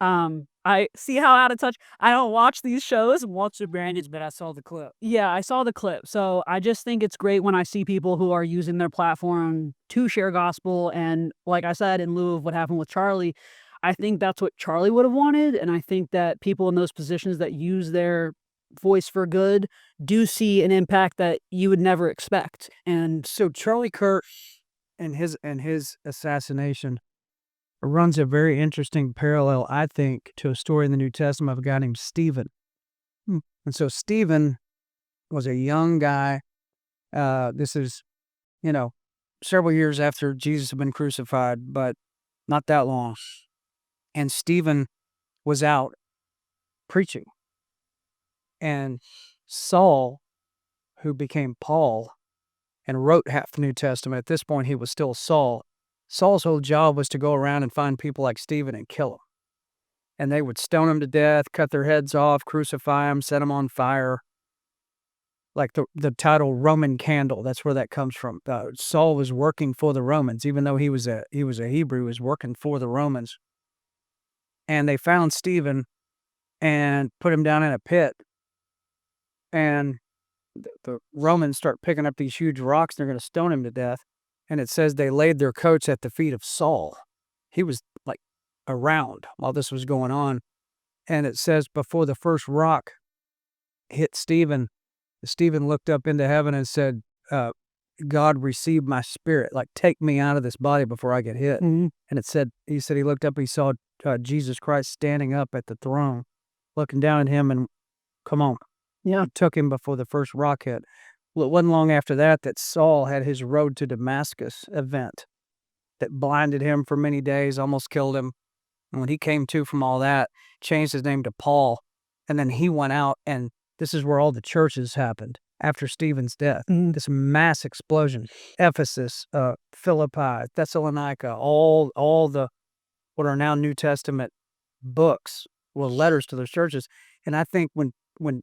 I see how out of touch. I don't watch these shows. Watch the Grammys, but I saw the clip. Yeah, I saw the clip. So I just think it's great when I see people who are using their platform to share gospel. And like I said, in lieu of what happened with Charlie, I think that's what Charlie would have wanted. And I think that people in those positions that use their voice for good do see an impact that you would never expect. And So Charlie Kirk and his assassination runs a very interesting parallel, I think, to a story in the New Testament of a guy named Stephen. And so Stephen was a young guy. This is, several years after Jesus had been crucified, but not that long. And Stephen was out preaching. And Saul, who became Paul and wrote half the New Testament, at this point he was still Saul. Saul's whole job was to go around and find people like Stephen and kill them. And they would stone them to death, cut their heads off, crucify them, set them on fire. Like the title Roman Candle, that's where that comes from. Saul was working for the Romans, even though he was a Hebrew, he was working for the Romans. And they found Stephen and put him down in a pit. And the Romans start picking up these huge rocks. They're going to stone him to death. And it says they laid their coats at the feet of Saul. He was like around while this was going on. And it says before the first rock hit Stephen, Stephen looked up into heaven and said, God, receive my spirit. Like, take me out of this body before I get hit. Mhm. And he said he looked up, he saw Jesus Christ standing up at the throne. looking down at him and, come on. Yeah. Took him before the first rock hit. Well, it wasn't long after that that Saul had his road to Damascus event that blinded him for many days, almost killed him. And when he came to from all that, changed his name to Paul. And then he went out, and this is where all the churches happened after Stephen's death. This mass explosion. Ephesus, Philippi, Thessalonica, all the what are now New Testament books, well, letters to those churches. And I think when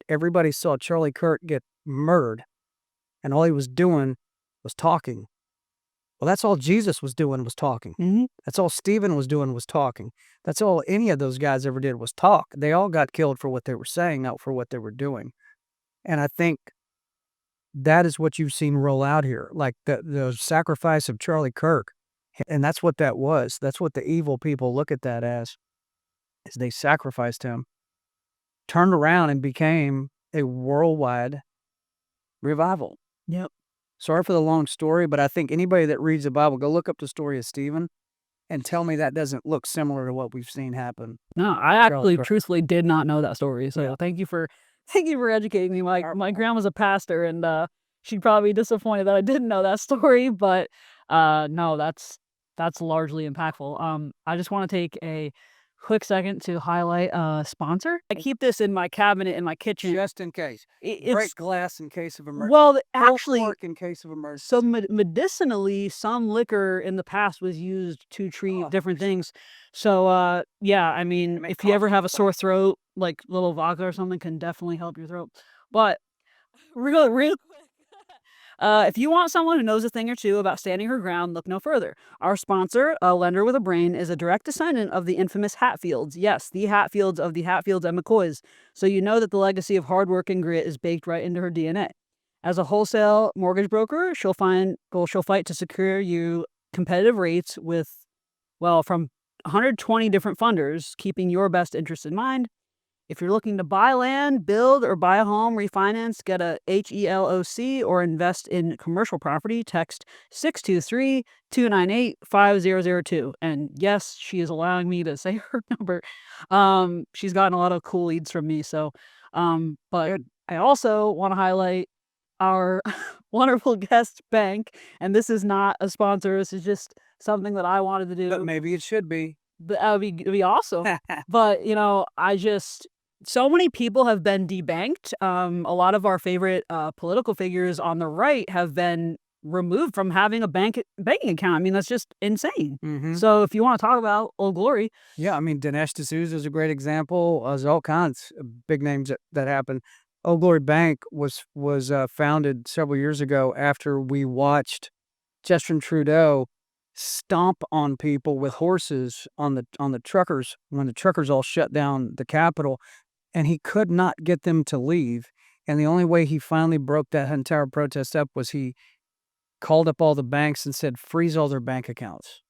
everybody saw Charlie Kirk get murdered and all he was doing was talking, well, that's all Jesus was doing was talking. That's all Stephen was doing was talking. That's all any of those guys ever did was talk. They all got killed for what they were saying, not for what they were doing. And I think that is what you've seen roll out here, like the sacrifice of Charlie Kirk. And that's what that was. That's what the evil people look at that as, is they sacrificed him, turned around and became a worldwide revival. Yep. Sorry for the long story, but I think anybody that reads the Bible, go look up the story of Stephen and tell me that doesn't look similar to what we've seen happen. No, I actually truthfully did not know that story. So Yeah. thank you for educating me. My grandma's a pastor, and she'd probably be disappointed that I didn't know that story, but no, that's largely impactful. I just want to take a quick second to highlight a sponsor. I keep this in my cabinet in my kitchen. Just in case. It's Break glass in case of emergency. well, Pull actually, cork in case of emergency. so medicinally, some liquor in the past was used to treat different things. So yeah, I mean, if you ever have a sore throat, like little vodka or something can definitely help your throat. But real quick, if you want someone who knows a thing or two about standing her ground, look no further. Our sponsor, a lender with a brain, is a direct descendant of the infamous Hatfields. Yes, the Hatfields of the Hatfields and McCoys. So you know that the legacy of hard work and grit is baked right into her DNA. As a wholesale mortgage broker, she'll fight to secure you competitive rates with, well, from 120 different funders, keeping your best interest in mind. If you're looking to buy land, build, or buy a home, refinance, get a HELOC, or invest in commercial property, text 623-298-5002. And yes, she is allowing me to say her number. She's gotten a lot of cool leads from me. So, but I also want to highlight our wonderful guest bank. And this is not a sponsor. This is just something that I wanted to do. But maybe it should be. That would be awesome. But, you know, so many people have been debanked. A lot of our favorite political figures on the right have been removed from having a banking account. I mean, that's just insane. So if you want to talk about Old Glory. Yeah, I mean, Dinesh D'Souza is a great example. There's all kinds of big names that happened. Old Glory Bank was founded several years ago after we watched Justin Trudeau stomp on people with horses on the truckers when the truckers all shut down the Capitol, and he could not get them to leave. And the only way he finally broke that entire protest up was he called up all the banks and said, freeze all their bank accounts.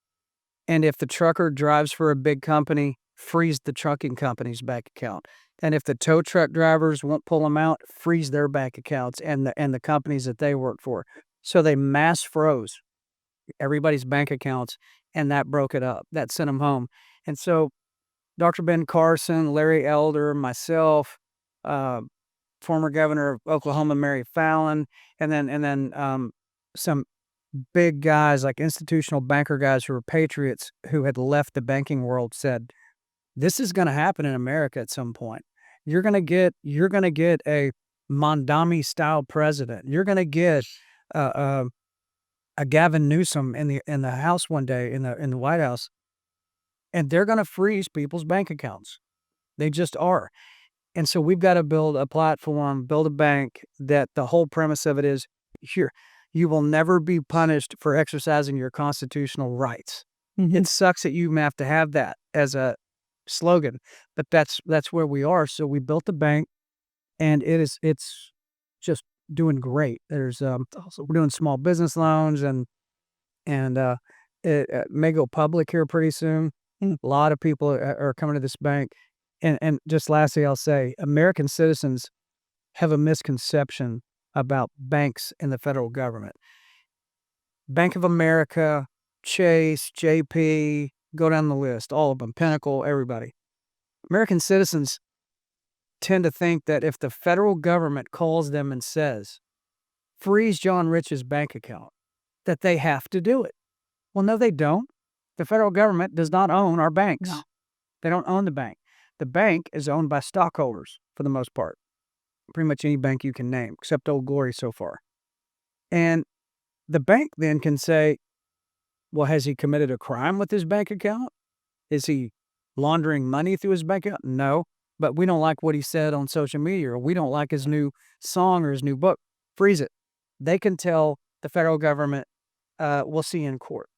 And if the trucker drives for a big company, freeze the trucking company's bank account. And if the tow truck drivers won't pull them out, freeze their bank accounts and the companies that they work for. So they mass froze everybody's bank accounts, and that broke it up. That sent them home. And so Dr. Ben Carson, Larry Elder, myself, former governor of Oklahoma, Mary Fallin, and then some big guys like institutional banker guys who were patriots who had left the banking world said, this is going to happen in America at some point. You're going to get a Mondami style president. You're going to get a Gavin Newsom in the House one day in the White House, and they're going to freeze people's bank accounts. They just are. And so we've got to build a platform, build a bank that the whole premise of it is here. You will never be punished for exercising your constitutional rights. It sucks that you have to have that as a slogan, but that's where we are. So we built the bank, and it's just doing great. There's we're doing small business loans and it may go public here pretty soon. A lot of people are coming to this bank. And just lastly, I'll say American citizens have a misconception about banks and the federal government. Bank of America, Chase, JP, go down the list, all of them, Pinnacle, everybody. American citizens tend to think that if the federal government calls them and says, freeze John Rich's bank account, that they have to do it. Well, no, they don't. The federal government does not own our banks. No. They don't own the bank. The bank is owned by stockholders for the most part. Pretty much any bank you can name, except Old Glory so far. And the bank then can say, well, has he committed a crime with his bank account? Is he laundering money through his bank account? No, but we don't like what he said on social media, or we don't like his new song or his new book. Freeze it. They can tell the federal government, we'll see you in court.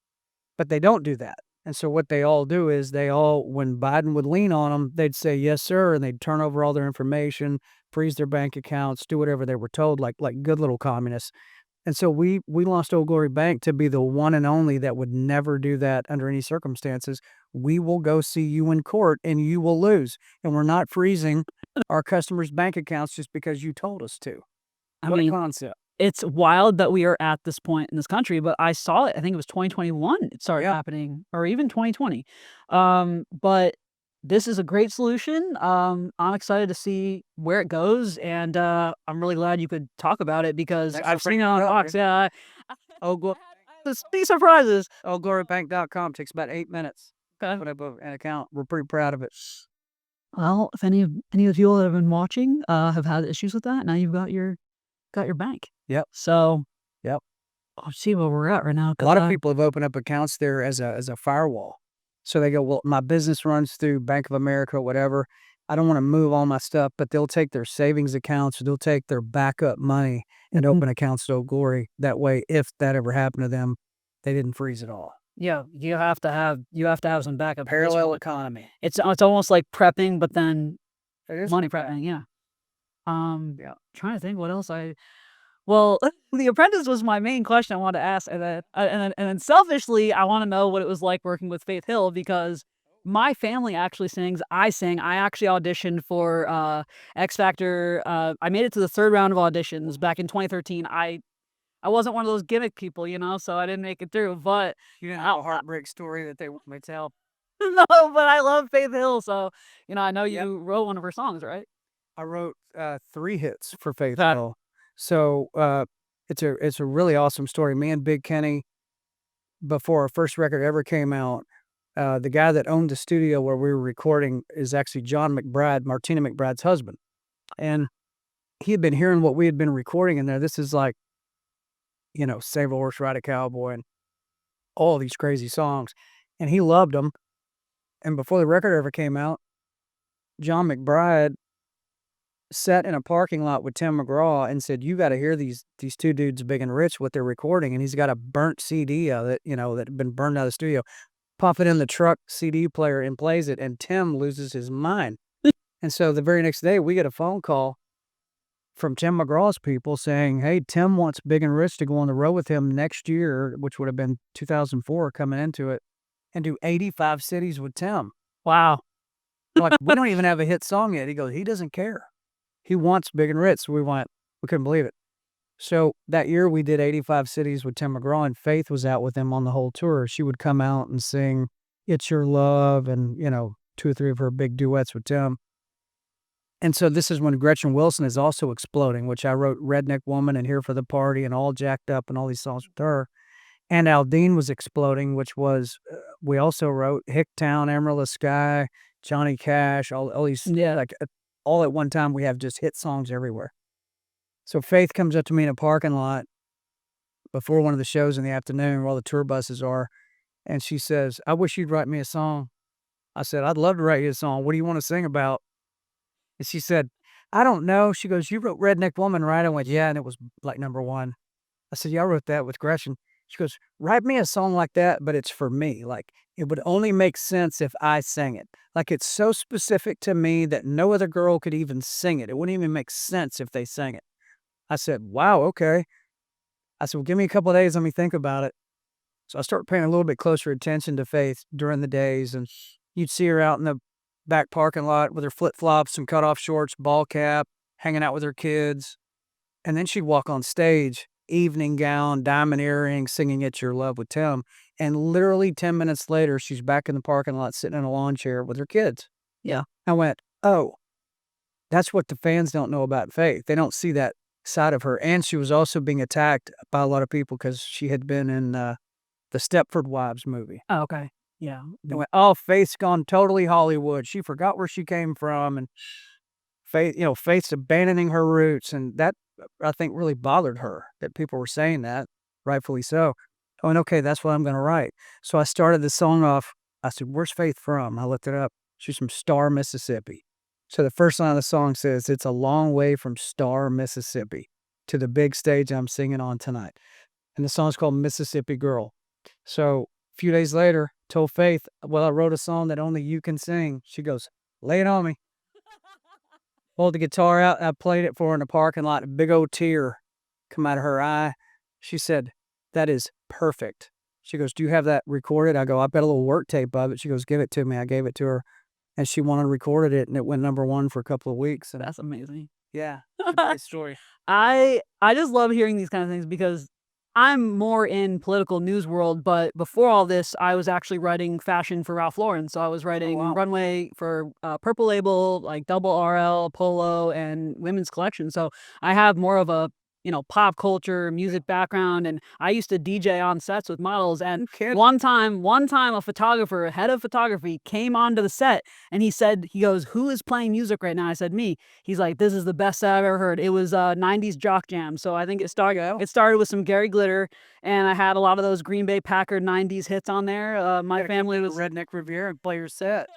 But they don't do that. And so what they all do is when Biden would lean on them, they'd say, yes, sir, and they'd turn over all their information, freeze their bank accounts, do whatever they were told, like good little communists. And so we lost Old Glory Bank to be the one and only that would never do that under any circumstances. We will go see you in court and you will lose. And we're not freezing our customers' bank accounts just because you told us to. What a concept. It's wild that we are at this point in this country, but I saw it. I think it was 2021. It started happening, or even 2020. But this is a great solution. I'm excited to see where it goes, and I'm really glad you could talk about it because I've seen it on Fox. Yeah, these surprises. OldGloryBank.com takes about 8 minutes. Okay. Put up an account. We're pretty proud of it. Well, if any of the people that have been watching have had issues with that, now you've got your bank. Yep. So, yep. I'll see where we're at right now. A lot of people have opened up accounts there as a firewall. So they go, well, my business runs through Bank of America or whatever. I don't want to move all my stuff, but they'll take their savings accounts, or they'll take their backup money and open accounts to Old Glory. That way, if that ever happened to them, they didn't freeze it all. Yeah, you have to have some backup. Parallel economy. It's almost like prepping, but then money like prepping. Yeah. Trying to think what else Well, The Apprentice was my main question I wanted to ask, and then selfishly, I want to know what it was like working with Faith Hill because my family actually sings. I sing. I actually auditioned for X Factor. I made it to the 3rd round of auditions back in 2013. I wasn't one of those gimmick people, so I didn't make it through. But you didn't have a heartbreak story that they want me to tell. No, but I love Faith Hill, so I know you wrote one of her songs, right? I wrote 3 hits for Faith Hill. So it's a really awesome story. Me and Big Kenny, before our first record ever came out, the guy that owned the studio where we were recording is actually John McBride, Martina McBride's husband. And he had been hearing what we had been recording in there. This is like, Save a Horse, Ride a Cowboy, and all these crazy songs. And he loved them. And before the record ever came out, John McBride sat in a parking lot with Tim McGraw and said, you got to hear these 2 dudes, Big and Rich, what they're recording. And he's got a burnt CD of it, that had been burned out of the studio. Pop it in the truck CD player and plays it, and Tim loses his mind. And so the very next day, we get a phone call from Tim McGraw's people saying, hey, Tim wants Big and Rich to go on the road with him next year, which would have been 2004 coming into it, and do 85 cities with Tim. Wow. Like, we don't even have a hit song yet. He goes, he doesn't care. He wants Big and Rich. So we couldn't believe it. So that year we did 85 cities with Tim McGraw, and Faith was out with him on the whole tour. She would come out and sing It's Your Love and, 2 or 3 of her big duets with Tim. And so this is when Gretchen Wilson is also exploding, which I wrote Redneck Woman and Here for the Party and All Jacked Up and all these songs with her. And Aldean was exploding, which was, we also wrote Hicktown, Emerald Sky, Johnny Cash, all these, all at one time. We have just hit songs everywhere. So Faith comes up to me in a parking lot before one of the shows in the afternoon where all the tour buses are. And she says, I wish you'd write me a song. I said, I'd love to write you a song. What do you want to sing about? And she said, I don't know. She goes, you wrote Redneck Woman, right? I went, yeah. And it was like #1. I said, yeah, I wrote that with Gretchen. She goes, write me a song like that, but it's for me. Like, it would only make sense if I sang it. Like, it's so specific to me that no other girl could even sing it. It wouldn't even make sense if they sang it. I said, wow, okay. I said, well, give me a couple of days. Let me think about it. So I started paying a little bit closer attention to Faith during the days. And you'd see her out in the back parking lot with her flip-flops, some cutoff shorts, ball cap, hanging out with her kids. And then she'd walk on stage, evening gown, diamond earrings, singing It's Your Love with Tim. And literally 10 minutes later, she's back in the parking lot sitting in a lawn chair with her kids. Yeah. I went, oh, That's what the fans don't know about Faith. They don't see that side of her. And she was also being attacked by a lot of people because she had been in the Stepford Wives movie. Oh, okay. Yeah. They went, "Oh, Faith's gone totally Hollywood. She forgot where she came from, and Faith's abandoning her roots." And that, I think, really bothered her that people were saying that, rightfully so. I went, "Okay, that's what I'm going to write." So I started the song off. I said, "Where's Faith from?" I looked it up. She's from Star, Mississippi. So the first line of the song says, "It's a long way from Star, Mississippi, to the big stage I'm singing on tonight." And the song's called Mississippi Girl. So a few days later, told Faith, "Well, I wrote a song that only you can sing." She goes, "Lay it on me." Pulled the guitar out. I played it for her in the parking lot. A big old tear come out of her eye. She said, "That is perfect." She goes, "Do you have that recorded?" I go, "I've got a little work tape of it." She goes, "Give it to me." I gave it to her, and she went and recorded it, and it went #1 for a couple of weeks. And That's amazing. yeah, it's a great story. I just love hearing these kind of things because I'm more in political news world, but before all this, I was actually writing fashion for Ralph Lauren. So I was writing wow. runway for Purple Label, like Double RL, Polo, and women's collection. So I have more of a pop culture music background, and I used to DJ on sets with models. And one time a photographer, head of photography, came onto the set, and he goes, "Who is playing music right now?" I said, "Me." He's like, "This is the best set I've ever heard." It was 90s jock jam. So I think it started with some Gary Glitter, and I had a lot of those Green Bay Packard 90s hits on there. My family was Redneck Riviera and play your set.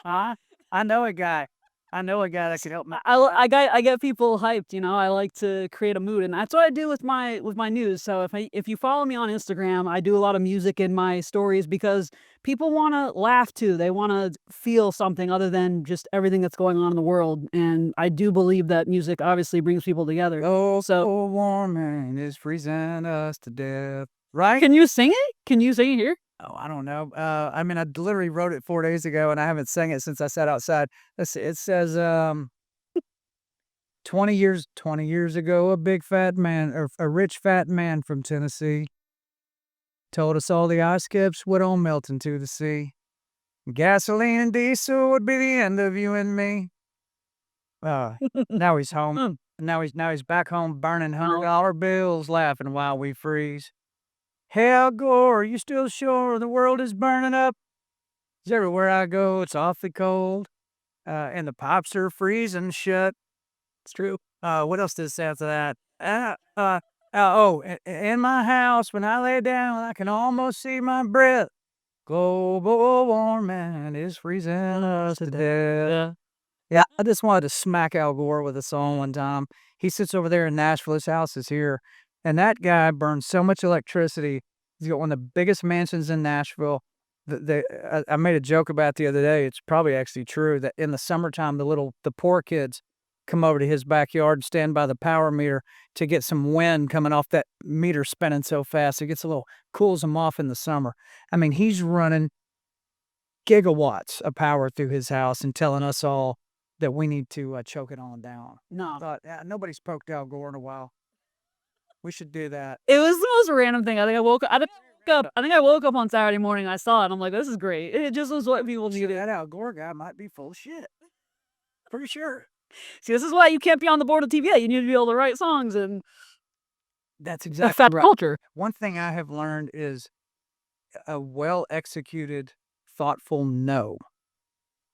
Huh? I know a guy that can help me. I get people hyped, I like to create a mood, and that's what I do with my news. So if you follow me on Instagram, I do a lot of music in my stories because people want to laugh too. They want to feel something other than just everything that's going on in the world. And I do believe that music obviously brings people together. Oh, so warm and it's freezing us to death. Right? Can you sing it? Can you sing it here? Oh, I don't know. I mean, I literally wrote it 4 days ago, and I haven't sang it since I sat outside. Let's see. It says, 20 years ago, a big fat man, or a rich fat man from Tennessee, told us all the ice caps would all melt into the sea. Gasoline and diesel would be the end of you and me. Now he's home. Now he's back home burning $100 bills, laughing while we freeze. "Hey, Al Gore, are you still sure the world is burning up? 'Cause everywhere I go, it's awfully cold, and the pipes are freezing shut." It's true. What else does it say after that? In my house, when I lay down, I can almost see my breath. Global warming is freezing us to death. Yeah, I just wanted to smack Al Gore with a song one time. He sits over there in Nashville. His house is here. And that guy burns so much electricity. He's got one of the biggest mansions in Nashville. I made a joke about it the other day. It's probably actually true that in the summertime, the poor kids come over to his backyard and stand by the power meter to get some wind coming off that meter spinning so fast. It cools them off in the summer. I mean, he's running gigawatts of power through his house and telling us all that we need to choke it on down. No. I thought, nobody's poked Al Gore in a while. We should do that. It was the most random thing. I think I woke up on Saturday morning. I saw it. And I'm like, this is great. It just was what people do. That Al Gore guy might be full of shit. Pretty sure. See, this is why you can't be on the board of TVA. You need to be able to write songs and that's exactly affect right. culture. One thing I have learned is a well-executed, thoughtful no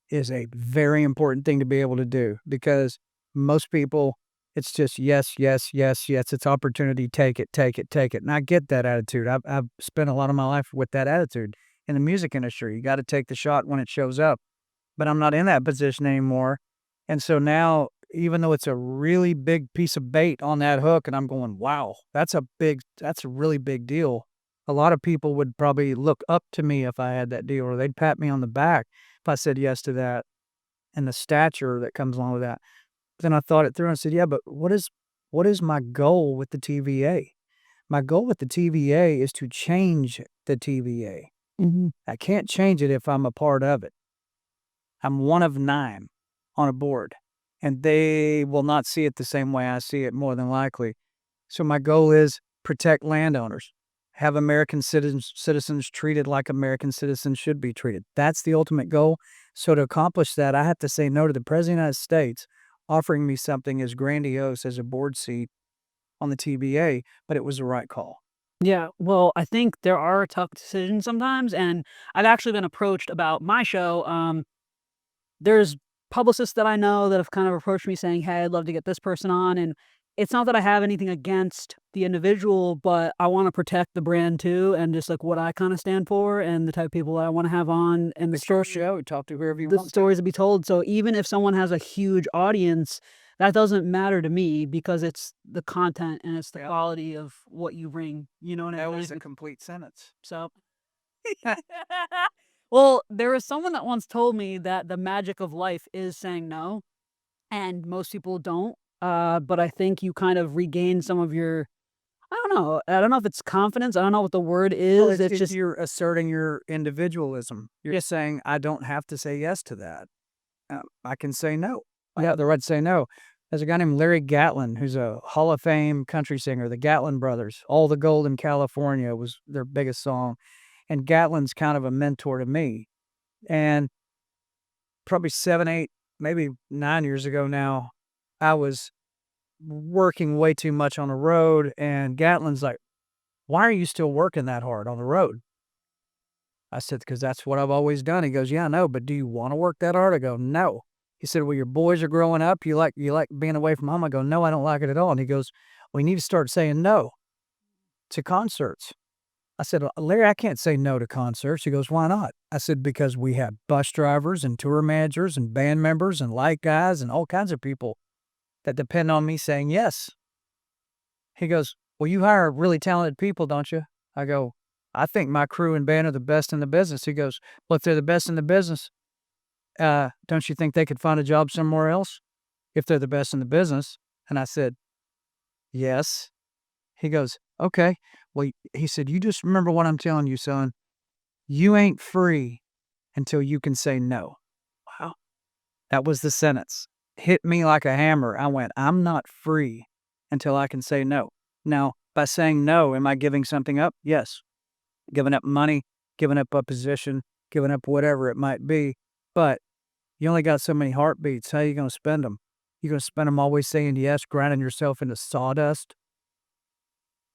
is a very important thing to be able to do, because most people, it's just yes, yes, yes, yes. It's opportunity. Take it, take it, take it. And I get that attitude. I've spent a lot of my life with that attitude in the music industry. You got to take the shot when it shows up. But I'm not in that position anymore. And so now, even though it's a really big piece of bait on that hook, and I'm going, wow, that's a really big deal. A lot of people would probably look up to me if I had that deal, or they'd pat me on the back if I said yes to that, and the stature that comes along with that. Then I thought it through and said, yeah, but what is my goal with the TVA? My goal with the TVA is to change the TVA. Mm-hmm. I can't change it if I'm a part of it. I'm one of 9 on a board, and they will not see it the same way I see it, more than likely. So my goal is protect landowners, have American citizens treated like American citizens should be treated. That's the ultimate goal. So to accomplish that, I have to say no to the President of the United States, offering me something as grandiose as a board seat on the TBA, but it was the right call. Yeah, well, I think there are tough decisions sometimes, and I've actually been approached about my show. There's publicists that I know that have kind of approached me saying, "Hey, I'd love to get this person on," and it's not that I have anything against the individual, but I wanna protect the brand too and just, like, what I kinda stand for and the type of people that I wanna have on and It's your show, talk to whoever you the want to. stories to be told, so even if someone has a huge audience, that doesn't matter to me because it's the content and it's the Yep. quality of what you bring, you know what I That was mean? a complete sentence. So well, there was someone that once told me that the magic of life is saying no, and most people don't. But I think you kind of regain some of your I don't know. I don't know if it's confidence. I don't know what the word Well, is. It's it's just you're asserting your individualism. You're just saying, "I don't have to say yes to that. I can say no. I have the right to say no." There's a guy named Larry Gatlin, who's a Hall of Fame country singer, the Gatlin brothers. "All the Gold in California" was their biggest song, and Gatlin's kind of a mentor to me. And probably 7, 8, maybe 9 years ago now, I was working way too much on the road, and Gatlin's like, "Why are you still working that hard on the road?" I said, "'Cause that's what I've always done." He goes, "Yeah, I know, but do you wanna work that hard?" I go, "No." He said, "Well, your boys are growing up. You like being away from home?" I go, "No, I don't like it at all." And he goes, "We need to start saying no to concerts." I said, Larry, I can't say no to concerts." He goes, "Why not?" I said, "Because we have bus drivers and tour managers and band members and light guys and all kinds of people that depend on me saying yes." He goes, "Well, you hire really talented people, don't you?" I go, "I think my crew and band are the best in the business." He goes, "Well, if they're the best in the business, don't you think they could find a job somewhere else if they're the best in the business?" And I said, "Yes." He goes, "Okay." Well, he said, "You just remember what I'm telling you, son. You ain't free until you can say no." Wow. That was the sentence. Hit me like a hammer. I went, "I'm not free until I can say no." Now, by saying no, am I giving something up? Yes. Giving up money, giving up a position, giving up whatever it might be. But you only got so many heartbeats. How you going to spend them? You going to spend them always saying yes, grinding yourself into sawdust?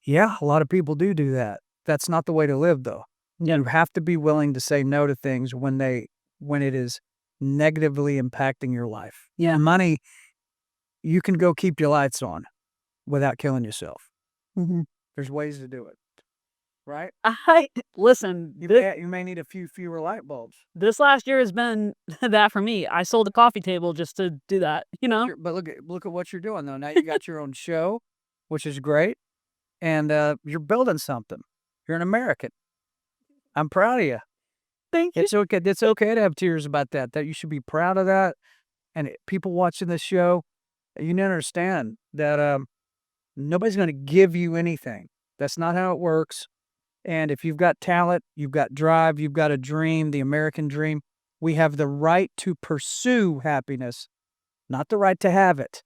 Yeah, a lot of people do that. That's not the way to live, though. yeah, You have to be willing to say no to things when it is negatively impacting your life. yeah. Money, you can go keep your lights on without killing yourself. Mhm. There's ways to do it, right? I listen. You may need a few fewer light bulbs. This last year has been that for me. I sold a coffee table just to do that. You know. But look at what you're doing though. Now you got your own show, which is great, and you're building something. You're an American. I'm proud of you. Thank you. It's okay. It's okay to have tears about that. That you should be proud of that. And people watching this show, you need to understand that nobody's going to give you anything. That's not how it works. And if you've got talent, you've got drive, you've got a dream, the American dream, we have the right to pursue happiness, not the right to have it,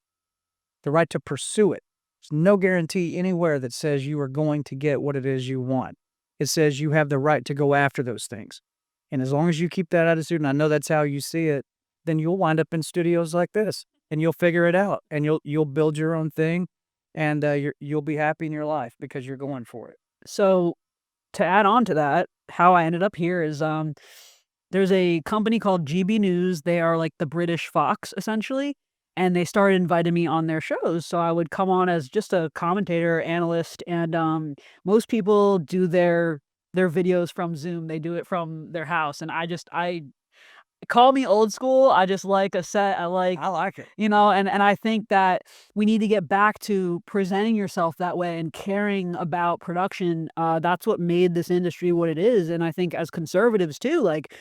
the right to pursue it. There's no guarantee anywhere that says you are going to get what it is you want. It says you have the right to go after those things. And as long as you keep that attitude, and I know that's how you see it, then you'll wind up in studios like this and you'll figure it out and you'll build your own thing and you'll be happy in your life because you're going for it. So to add on to that, how I ended up here is there's a company called GB News. They are like the British Fox essentially, and they started inviting me on their shows. So I would come on as just a commentator, analyst, and most people do their videos from Zoom. They do it from their house, and I call me old school. I just like a set. I like I like it. and I think that we need to get back to presenting yourself that way and caring about production. That's what made this industry what it is. And I think as conservatives too, like,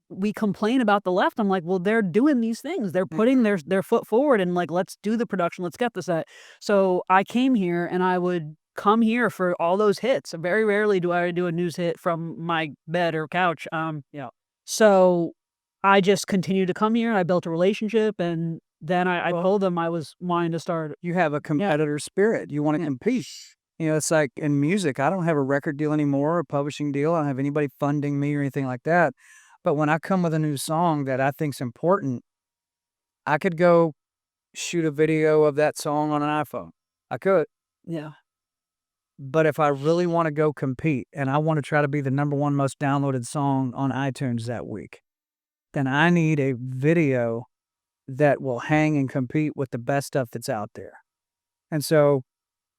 we complain about the left. I'm like, well, they're doing these things. They're putting their foot forward and like, let's do the production. Let's get the set. So I came here and I would come here for all those hits. Very rarely do I do a news hit from my bed or couch. So I just continued to come here, and I built a relationship, and then I Well, told them I was wanting to start. you have a Yeah, competitor spirit. You want to yeah. compete. It's like in music, I don't have a record deal anymore, a publishing deal. I don't have anybody funding me or anything like that. But when I come with a new song that I think's important, I could go shoot a video of that song on an iPhone. I could. Yeah. But if I really want to go compete and I want to try to be the number one most downloaded song on iTunes that week, then I need a video that will hang and compete with the best stuff that's out there. And so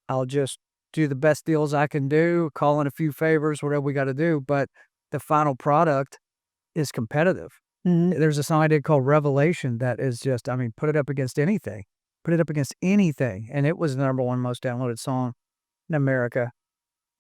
I'll just do the best deals I can do, call in a few favors, whatever we got to do. But the final product is competitive. Mhm. There's a song I did called Revelation that is just, I mean, put it up against anything. Put it up against anything. And it was the number one most downloaded song in America.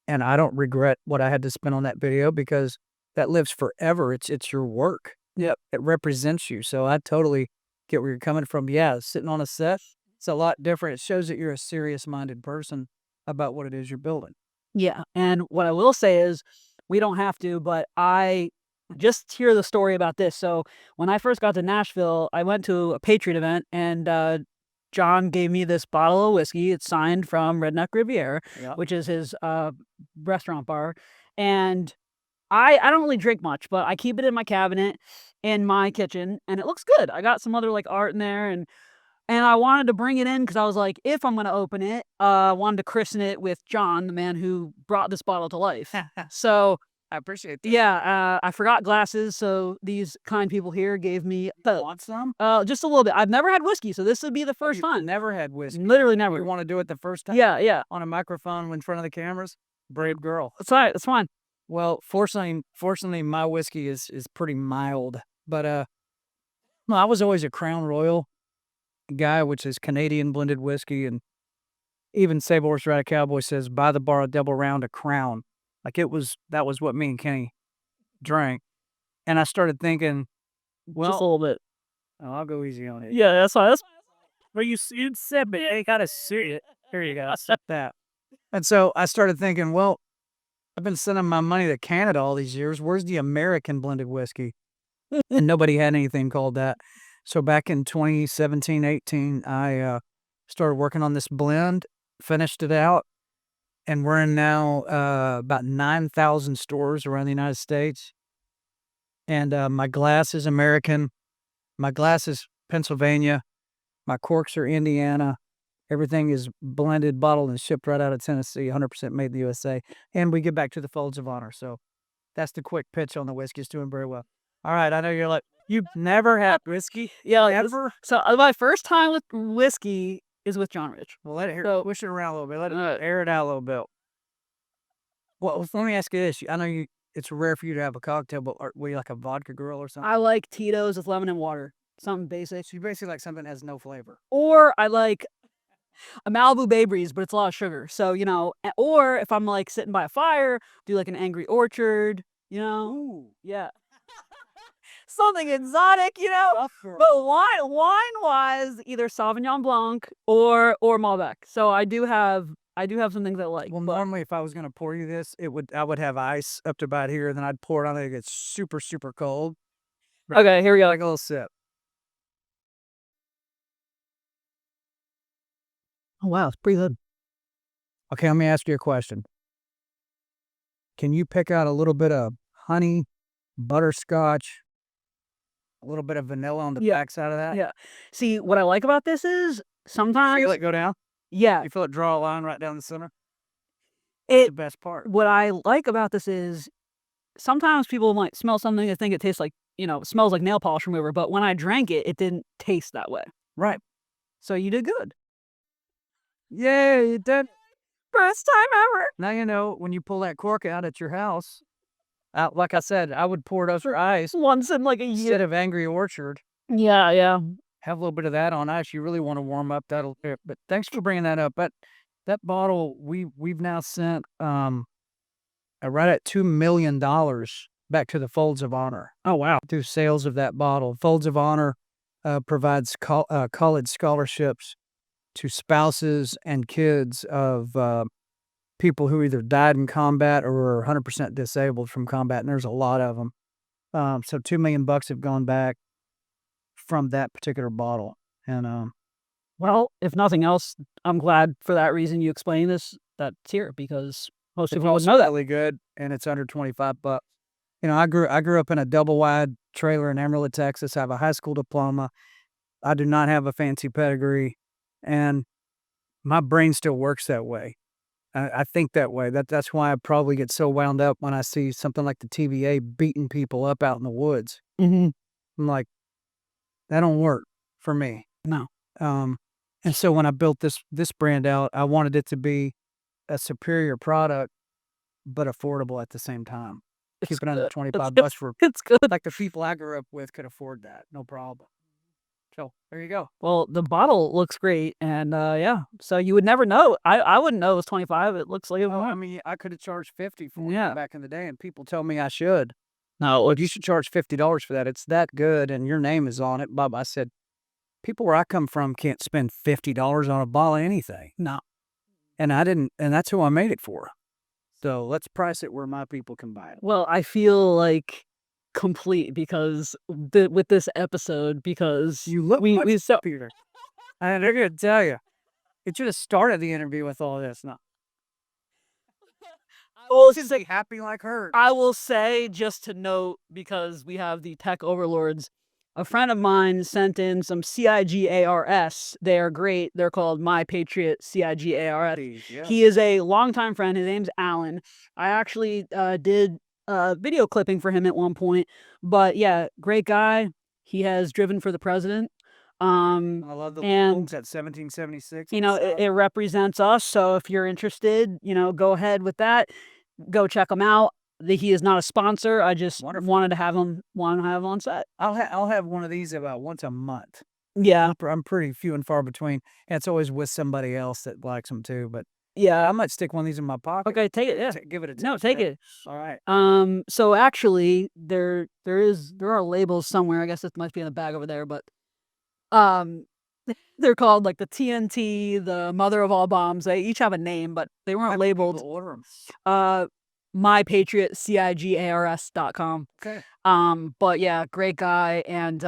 And I don't regret what I had to spend on that video because that lives forever. It's your work. Yep. It represents you. So I totally get where you're coming from. Yeah, sitting on a set, it's a lot different. It shows that you're a serious-minded person about what it is you're building. Yeah, and what I will say is, we don't have to, but I just hear the story about this. So, when I first got to Nashville, I went to a Patriot event, and John gave me this bottle of whiskey. It's signed from Redneck Riviera, Yeah. which is his restaurant bar, and I don't really drink much, but I keep it in my cabinet in my kitchen, and it looks good. I got some other, like, art in there, and I wanted to bring it in because I was like, if I'm gonna open it, I wanted to christen it with John, the man who brought this bottle to life. So, I appreciate that. yeah, I forgot glasses, so these kind people here gave me Want some? just a little bit. I've never had whiskey, so this would be the first You've time. never had whiskey. Literally You never. want to do it the first time Yeah, yeah. on a microphone in front of the cameras? Brave girl. That's fine. That's fine. Well, fortunately, my whiskey is pretty mild. But no, I was always a Crown Royal guy, which is Canadian blended whiskey, and even Sable Horse Ride a Cowboy says, "Buy the bar a double round of Crown." Like that was what me and Kenny drank, and I started thinking, Just a well, little bit. oh, I'll go easy on it. Yeah, that's fine. That's Well, you said, but you gotta see it. Here you go. Sip that. And so I started thinking, well, I've been sending my money to Canada all these years. Where's the American blended whiskey? And nobody had anything called that. So back in 2017, 18, I started working on this blend, finished it out, and we're in now about 9,000 stores around the United States. And my glass is American. My glass is Pennsylvania. My corks are Indiana. Everything is blended, bottled, and shipped right out of Tennessee, 100% made in the USA. And we get back to the Folds of Honor. So that's the quick pitch on the whiskey. It's doing very well. All right, I know you're like, you've never had whiskey? Yeah, like Ever? so my first time with whiskey is with John Rich. Well, let it hear. So- Push it around a little bit. Let it Uh, air it out a little bit. Well, let me ask you this. I know it's rare for you to have a cocktail, but were you like a vodka girl or something? I like Tito's with lemon and water. Something basic. So you basically like something that has no flavor. Or I like a Malibu Bay Breeze, but it's a lot of sugar. So, or if I'm like sitting by a fire, do like an Angry Orchard, Ooh. Yeah. Something exotic, Tough girl. But wine-wise, either Sauvignon Blanc or Malbec. So I do have some things I like. Well, but- normally if I was going to pour you this, I would have ice up to about here, then I'd pour it on it. It gets super, super cold. Okay, here we go. Like a little sip. Oh wow, it's pretty good. Okay, let me ask you a question. Can you pick out a little bit of honey, butterscotch, a little bit of vanilla on the Yeah. backside of that? Yeah. See, what I like about this is sometimes, Feel it go down? yeah, You feel it draw a line right down the center? That's the it. best part. What I like about this is sometimes people might smell something and think it tastes like, it smells like nail polish remover. But when I drank it, it didn't taste that way. Right. So you did good. Yay, you did. First time ever. Now you know when you pull that cork out at your house, like I said, I would pour it over ice Once in like a year. instead of Angry Orchard. Yeah, yeah. Have a little bit of that on ice. You really want to warm up that'll do it. But thanks for bringing that up. But that bottle we've now sent right at $2 million back to the Folds of Honor Oh wow. through sales of that bottle. Folds of Honor provides college scholarships to spouses and kids of people who either died in combat or are 100% disabled from combat, and there's a lot of them. So $2 million have gone back from that particular bottle, and Well, if nothing else, I'm glad for that reason you explained this. That's here because most it's people wouldn't also know that. really good, and it's under $25. I grew up in a double wide trailer in Amarillo, Texas. I have a high school diploma. I do not have a fancy pedigree, and my brain still works that way. I think that way. That's why I probably get so wound up when I see something like the TVA beating people up out in the woods. Mhm. I'm like, that don't work for me. No. And so when I built this brand out, I wanted it to be a superior product, but affordable at the same time. It's Keep it under good. It's $25 good. for It's good. like the people I grew up with could afford that, no problem. So there you go. Well, the bottle looks great, and, yeah, so you would never know. I wouldn't know it was 25. It looks like it Oh, I mean, I could have charged 50 for it Yeah. back in the day, and people tell me I should. No, Well, you should charge $50 for that. It's that good, and your name is on it. Bob, I said, people where I come from can't spend $50 on a bottle of anything. no. And I didn't, and that's who I made it for. So let's price it where my people can buy it. Well, I feel, like, complete because with this episode because You look we much so Peter. And they're gonna tell you. It should have started the interview with all this. No, I will just say be happy like her. I will say, just to note, because we have the tech overlords, a friend of mine sent in some CIGARS. They are great. They're called My Patriot CIGARS. Yeah. He is a longtime friend. His name's Alan. I actually did video clipping for him at one point. But yeah, great guy. He has driven for the president. I love the and logos at 1776. you know, it represents us. So if you're interested, go ahead with that. Go check him out. He is not a sponsor. I just Wonderful. wanted to have him on set. I'll have one of these about once a month. Yeah, I'm pretty few and far between. And it's always with somebody else that likes them too. But I yeah. might stick one of these in my pocket. Okay, take it. Yeah. Give it a No, test take there. it. All right. So actually, there are labels somewhere. I guess it must be in the bag over there, but they're called like the TNT, the mother of all bombs. They each have a name, but they weren't labeled. We'll order them. MyPatriotCIGARS.com. Okay. But yeah, great guy. And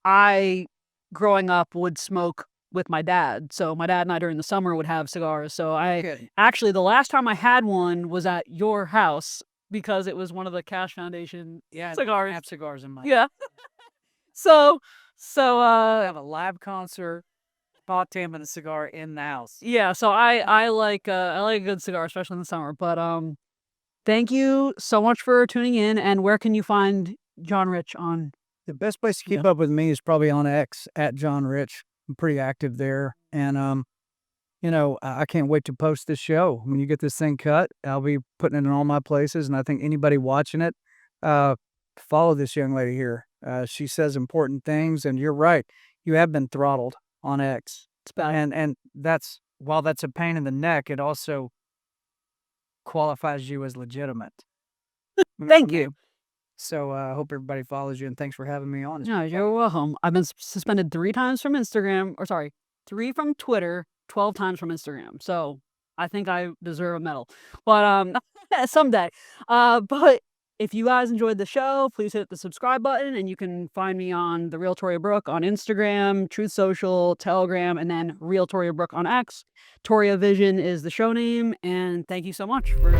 I, growing up, would smoke with my dad. So my dad and I during the summer would have cigars. So Good. actually, the last time I had one was at your house because it was one of the Cash Foundation Yeah. cigars. I have cigars in my. Yeah. So I have a live concert, bought him and a cigar in the house. yeah, so I like a good cigar, especially in the summer. But thank you so much for tuning in. And where can you find John Rich on? The best place to keep up with me is probably on X at John Rich. I'm pretty active there, and I can't wait to post this show. When you get this thing cut, I'll be putting it in all my places, and I think anybody watching it, follow this young lady here. She says important things, and you're right. You have been throttled on X, It's bad. and that's while that's a pain in the neck, it also qualifies you as legitimate. Thank you. So I hope everybody follows you, and thanks for having me on. No, you're welcome. I've been suspended 3 times from Instagram, or sorry, 3 from Twitter, 12 times from Instagram. So I think I deserve a medal. But someday. But if you guys enjoyed the show, please hit the subscribe button, and you can find me on The Real Toria Brooke on Instagram, Truth Social, Telegram, and then Real Toria Brooke on X. Toriavision is the show name, and thank you so much for